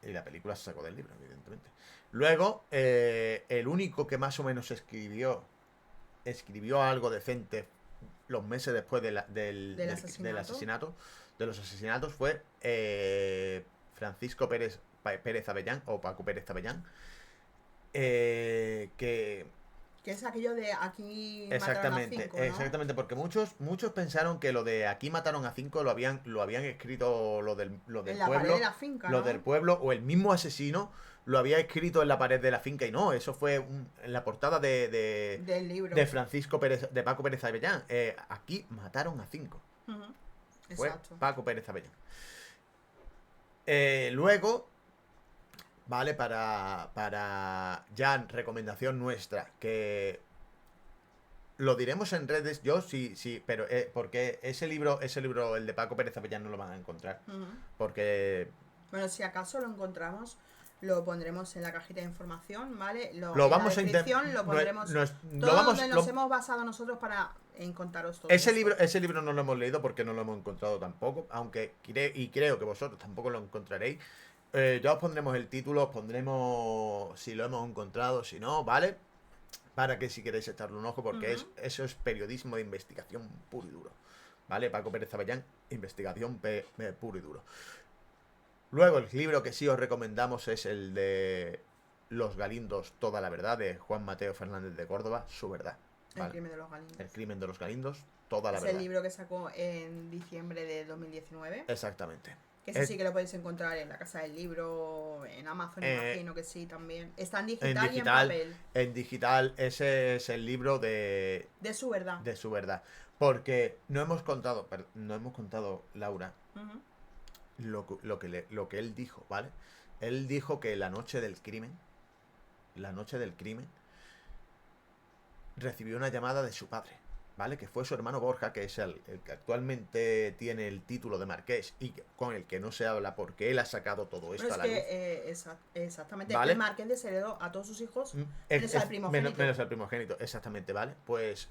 Y la película se sacó del libro, evidentemente. Luego, el único que más o menos escribió algo decente los meses después del asesinato, de los asesinatos, fue Francisco Pérez Avellán, o Paco Pérez Avellán, que Que es aquello de aquí mataron a exactamente, 5, ¿no? exactamente, porque muchos pensaron que lo de aquí mataron a 5 lo habían escrito lo del En la pueblo, pared de la finca, lo ¿no? del pueblo, o el mismo asesino lo había escrito en la pared de la finca, y no, eso fue en la portada Del libro. de Francisco Pérez, de Paco Pérez Avellán. Aquí mataron a 5. Fue Exacto. Paco Pérez Avellán. Luego, vale, para ya recomendación nuestra, que lo diremos en redes, yo sí, pero porque ese libro, el de Paco Pérez Avellán, no lo van a encontrar. Porque Bueno, si acaso lo encontramos, lo pondremos en la cajita de información, ¿vale? lo en vamos la a descripción lo pondremos donde nos hemos basado nosotros para contaros todo ese esto. libro no lo hemos leído porque no lo hemos encontrado tampoco, aunque creo que vosotros tampoco lo encontraréis. Ya os pondremos el título, os pondremos si lo hemos encontrado, si no, ¿vale? Para que si queréis echarle un ojo, porque eso es periodismo de investigación puro y duro, ¿vale? Paco Pérez Avellán, investigación puro y duro. Luego el libro que sí os recomendamos es el de Los Galindos, toda la verdad, de Juan Mateo Fernández de Córdoba, su verdad, ¿vale? El crimen de los Galindos. El crimen de los Galindos, toda la Es verdad. el libro que sacó en diciembre de 2019. Exactamente. Que ese sí que lo podéis encontrar en la Casa del Libro, en Amazon, imagino que sí también. Está en digital y en papel. En digital, ese es el libro de su verdad. De su verdad. Porque no hemos contado, Laura, lo que él dijo, ¿vale? Él dijo que la noche del crimen, recibió una llamada de su padre, ¿vale? Que fue su hermano Borja, que es el que actualmente tiene el título de marqués y con el que no se habla porque él ha sacado todo esto a la luz. Exactamente. ¿Vale? El marqués desheredó a todos sus hijos, menos al primogénito. Menos al primogénito, exactamente, ¿vale? Pues,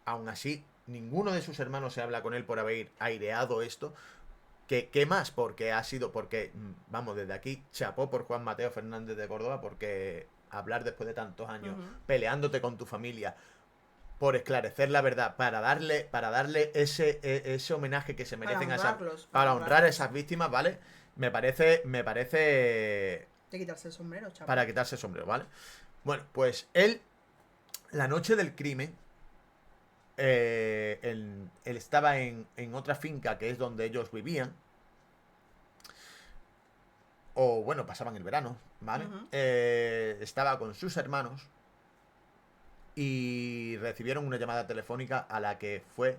aún así, ninguno de sus hermanos se habla con él por haber aireado esto. ¿Qué más? Porque vamos, desde aquí, chapó por Juan Mateo Fernández de Córdoba, porque hablar después de tantos años, peleándote con tu familia, por esclarecer la verdad, para darle ese homenaje que se merecen para honrar a esas víctimas, ¿vale? Me parece de quitarse el sombrero, chaval. Para quitarse el sombrero, ¿vale? Bueno, pues él, la noche del crimen, él estaba en otra finca que es donde ellos vivían, o bueno, pasaban el verano, ¿vale? Estaba con sus hermanos y recibieron una llamada telefónica a la que fue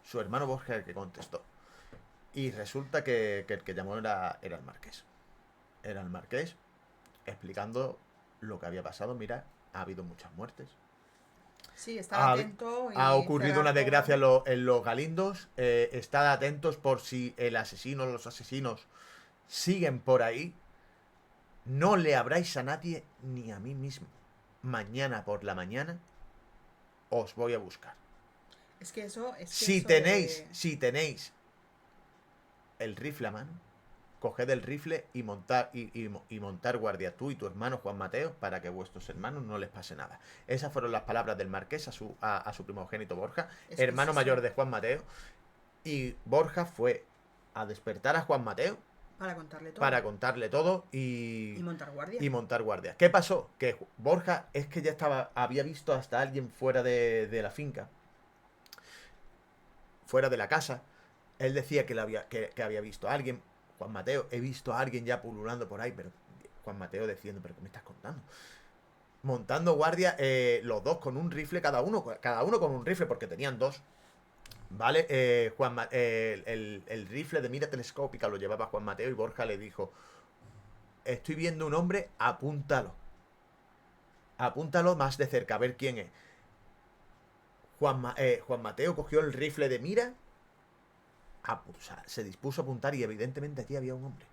su hermano Borja el que contestó. Y resulta que el que llamó era el marqués. Era el marqués explicando lo que había pasado. Mira, ha habido muchas muertes. Sí, estar Ha, atento y ha ocurrido cerrar una todo. desgracia en los Galindos. Estad atentos por si el asesino o los asesinos siguen por ahí. No le abráis a nadie ni a mí mismo. Mañana por la mañana os voy a buscar. Es que eso Si tenéis el rifle a mano, coged el rifle y montar guardia tú y tu hermano Juan Mateo para que vuestros hermanos no les pase nada. Esas fueron las palabras del marqués a su primogénito Borja, Es que hermano es mayor eso. de Juan Mateo. Y Borja fue a despertar a Juan Mateo Para contarle todo. para contarle todo Y montar guardia. y montar guardia. ¿Qué pasó? Que Borja es que ya había visto hasta alguien fuera de la finca, fuera de la casa. Él decía que había visto a alguien. Juan Mateo, he visto a alguien ya pululando por ahí, pero Juan Mateo diciendo, ¿pero qué me estás contando? Montando guardia, los dos con un rifle, cada uno con un rifle, porque tenían dos. ¿Vale? El rifle de mira telescópica lo llevaba Juan Mateo y Borja le dijo, estoy viendo un hombre, apúntalo. Apúntalo más de cerca, a ver quién es. Juan Mateo cogió el rifle de mira, se dispuso a apuntar y evidentemente allí había un hombre.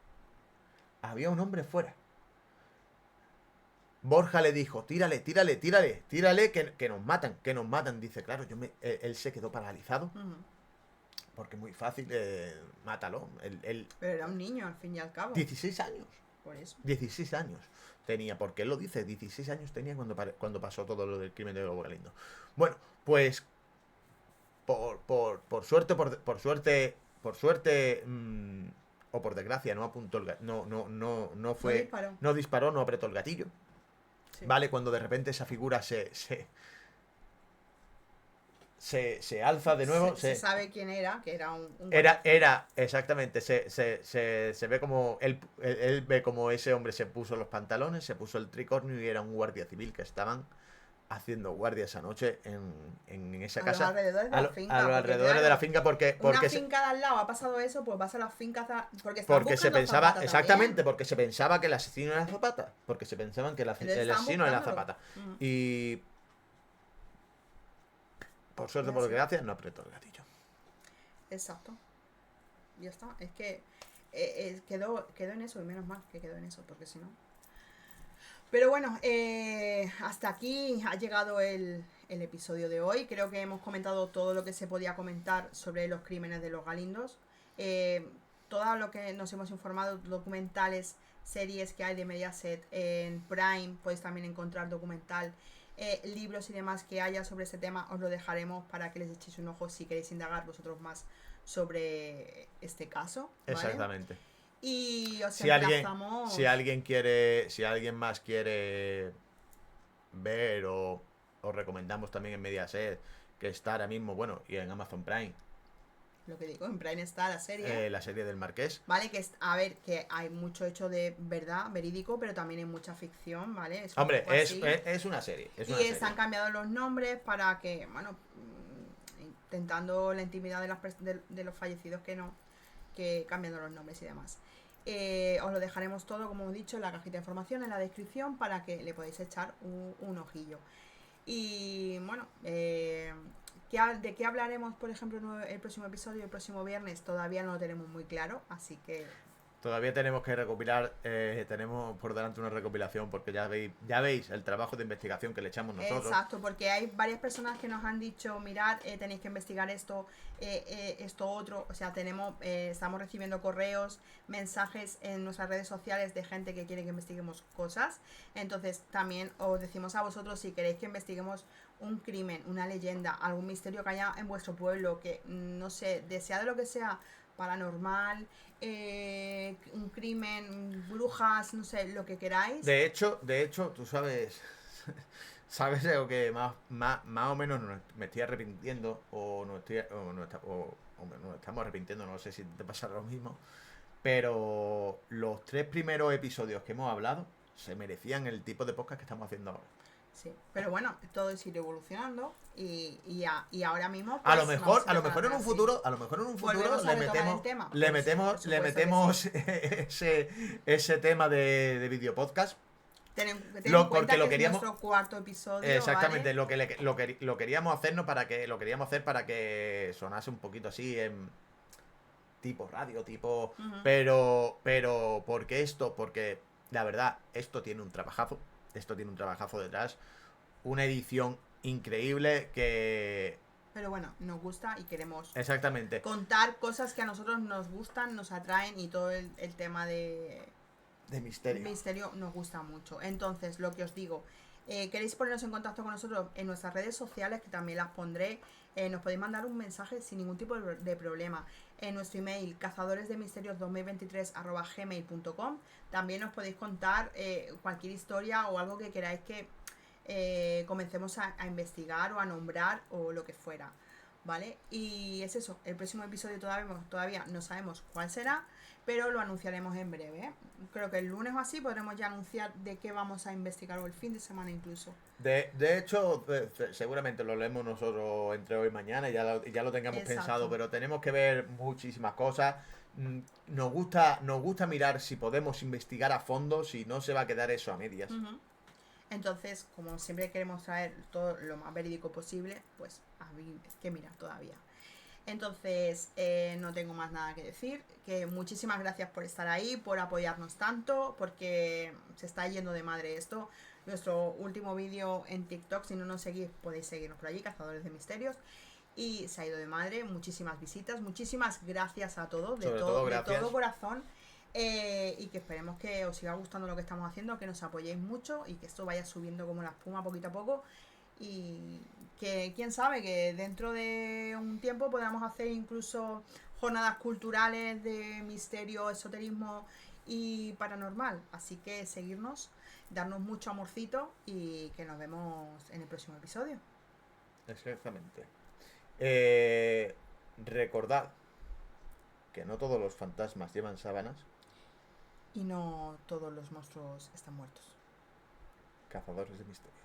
Había un hombre fuera. Borja le dijo, tírale, que nos matan. Dice, claro, él se quedó paralizado. Porque es muy fácil, mátalo. Pero era un niño, al fin y al cabo. 16 años. Por eso. 16 años tenía, porque él lo dice, 16 años tenía cuando pasó todo lo del crimen de Lobo Galindo. Bueno, pues por suerte, o por desgracia, no apuntó no fue, no disparó, no apretó el gatillo. Sí. Vale, cuando de repente esa figura se alza de nuevo. Se sabe quién era, que era un era exactamente, se ve como él ve como ese hombre se puso los pantalones, se puso el tricornio y era un guardia civil que estaban haciendo guardia esa noche en esa casa. A los alrededores de la finca. A los alrededores de la finca porque una finca de al lado ha pasado eso, pues vas a las fincas porque se pensaba, exactamente, porque se pensaba que el asesino era Zapata. Porque se pensaban que el asesino era Zapata. Y por suerte, por desgracia, no apretó el gatillo. Exacto. Ya está. Es que quedó en eso, y menos mal que quedó en eso, porque si no. Pero bueno, hasta aquí ha llegado el episodio de hoy. Creo que hemos comentado todo lo que se podía comentar sobre los crímenes de los Galindos. Todo lo que nos hemos informado, documentales, series que hay de Mediaset en Prime, podéis también encontrar documental. Libros y demás que haya sobre este tema, os lo dejaremos para que les echéis un ojo si queréis indagar vosotros más sobre este caso, ¿vale? Exactamente. Y os emplazamos... Si alguien más quiere ver o os recomendamos también en Mediaset, que está ahora mismo, bueno, y en Amazon Prime. Lo que digo, en Prime está la serie. La serie del Marqués. Vale, que que hay mucho hecho de verdad, verídico, pero también hay mucha ficción, ¿vale? Hombre, es una serie. Se han cambiado los nombres para que, bueno, intentando la intimidad de los fallecidos que cambiando los nombres y demás. Os lo dejaremos todo, como hemos dicho, en la cajita de información, en la descripción, para que le podáis echar un ojillo. Y bueno, ¿de qué hablaremos, por ejemplo, el próximo episodio, el próximo viernes? Todavía no lo tenemos muy claro, así que... Todavía tenemos que recopilar, tenemos por delante una recopilación, porque ya veis el trabajo de investigación que le echamos nosotros. Exacto, porque hay varias personas que nos han dicho, mirad, tenéis que investigar esto, esto otro. O sea, estamos recibiendo correos, mensajes en nuestras redes sociales de gente que quiere que investiguemos cosas. Entonces también os decimos a vosotros, si queréis que investiguemos un crimen, una leyenda, algún misterio que haya en vuestro pueblo, que no sé, sea de lo que sea, paranormal, un crimen, brujas, no sé, lo que queráis. De hecho, tú sabes algo que más o menos me estoy arrepintiendo, o nos estamos arrepintiendo, no sé si te pasará lo mismo, pero los 3 primeros episodios que hemos hablado se merecían el tipo de podcast que estamos haciendo ahora. Sí, pero bueno, todo es ir evolucionando y ahora mismo pues, a lo mejor en un futuro le metemos ese tema de video podcast, Ten en Porque cuenta lo que queríamos... es nuestro cuarto episodio. Exactamente, ¿vale? lo queríamos hacernos lo queríamos hacer para que sonase un poquito así en tipo radio, tipo... Ujú. Pero, ¿por qué esto? Porque, la verdad, esto tiene un trabajazo. Esto tiene un trabajazo detrás. Una edición increíble que... Pero bueno, nos gusta y queremos Exactamente. contar cosas que a nosotros nos gustan, nos atraen y todo el tema de De misterio. misterio nos gusta mucho. Entonces, lo que os digo, queréis poneros en contacto con nosotros en nuestras redes sociales, que también las pondré. Nos podéis mandar un mensaje sin ningún tipo de problema en nuestro email cazadoresdemisterios2023@gmail.com. También nos podéis contar cualquier historia o algo que queráis que comencemos a investigar o a nombrar o lo que fuera, ¿vale? Y es eso, el próximo episodio todavía no sabemos cuál será, pero lo anunciaremos en breve, ¿eh? Creo que el lunes o así podremos ya anunciar de qué vamos a investigar, o el fin de semana incluso. De hecho, seguramente lo leemos nosotros entre hoy y mañana y ya lo tengamos pensado, Exacto. pero tenemos que ver muchísimas cosas. Nos gusta mirar si podemos investigar a fondo, si no se va a quedar eso a medias. Ujú. Entonces, como siempre queremos traer todo lo más verídico posible, pues hay que mirar todavía. Entonces, no tengo más nada que decir. Que muchísimas gracias por estar ahí, por apoyarnos tanto, porque se está yendo de madre esto. Nuestro último vídeo en TikTok, si no nos seguís, podéis seguirnos por allí, Cazadores de Misterios. Y se ha ido de madre, muchísimas visitas, muchísimas gracias a todos, Sobre todo, de gracias. todo corazón. Y que esperemos que os siga gustando lo que estamos haciendo, que nos apoyéis mucho y que esto vaya subiendo como la espuma poquito a poco. Y que quién sabe que dentro de un tiempo podamos hacer incluso jornadas culturales de misterio, esoterismo y paranormal. Así que seguirnos, darnos mucho amorcito y que nos vemos en el próximo episodio. Exactamente. Recordad que no todos los fantasmas llevan sábanas. Y no todos los monstruos están muertos. Cazadores de misterios.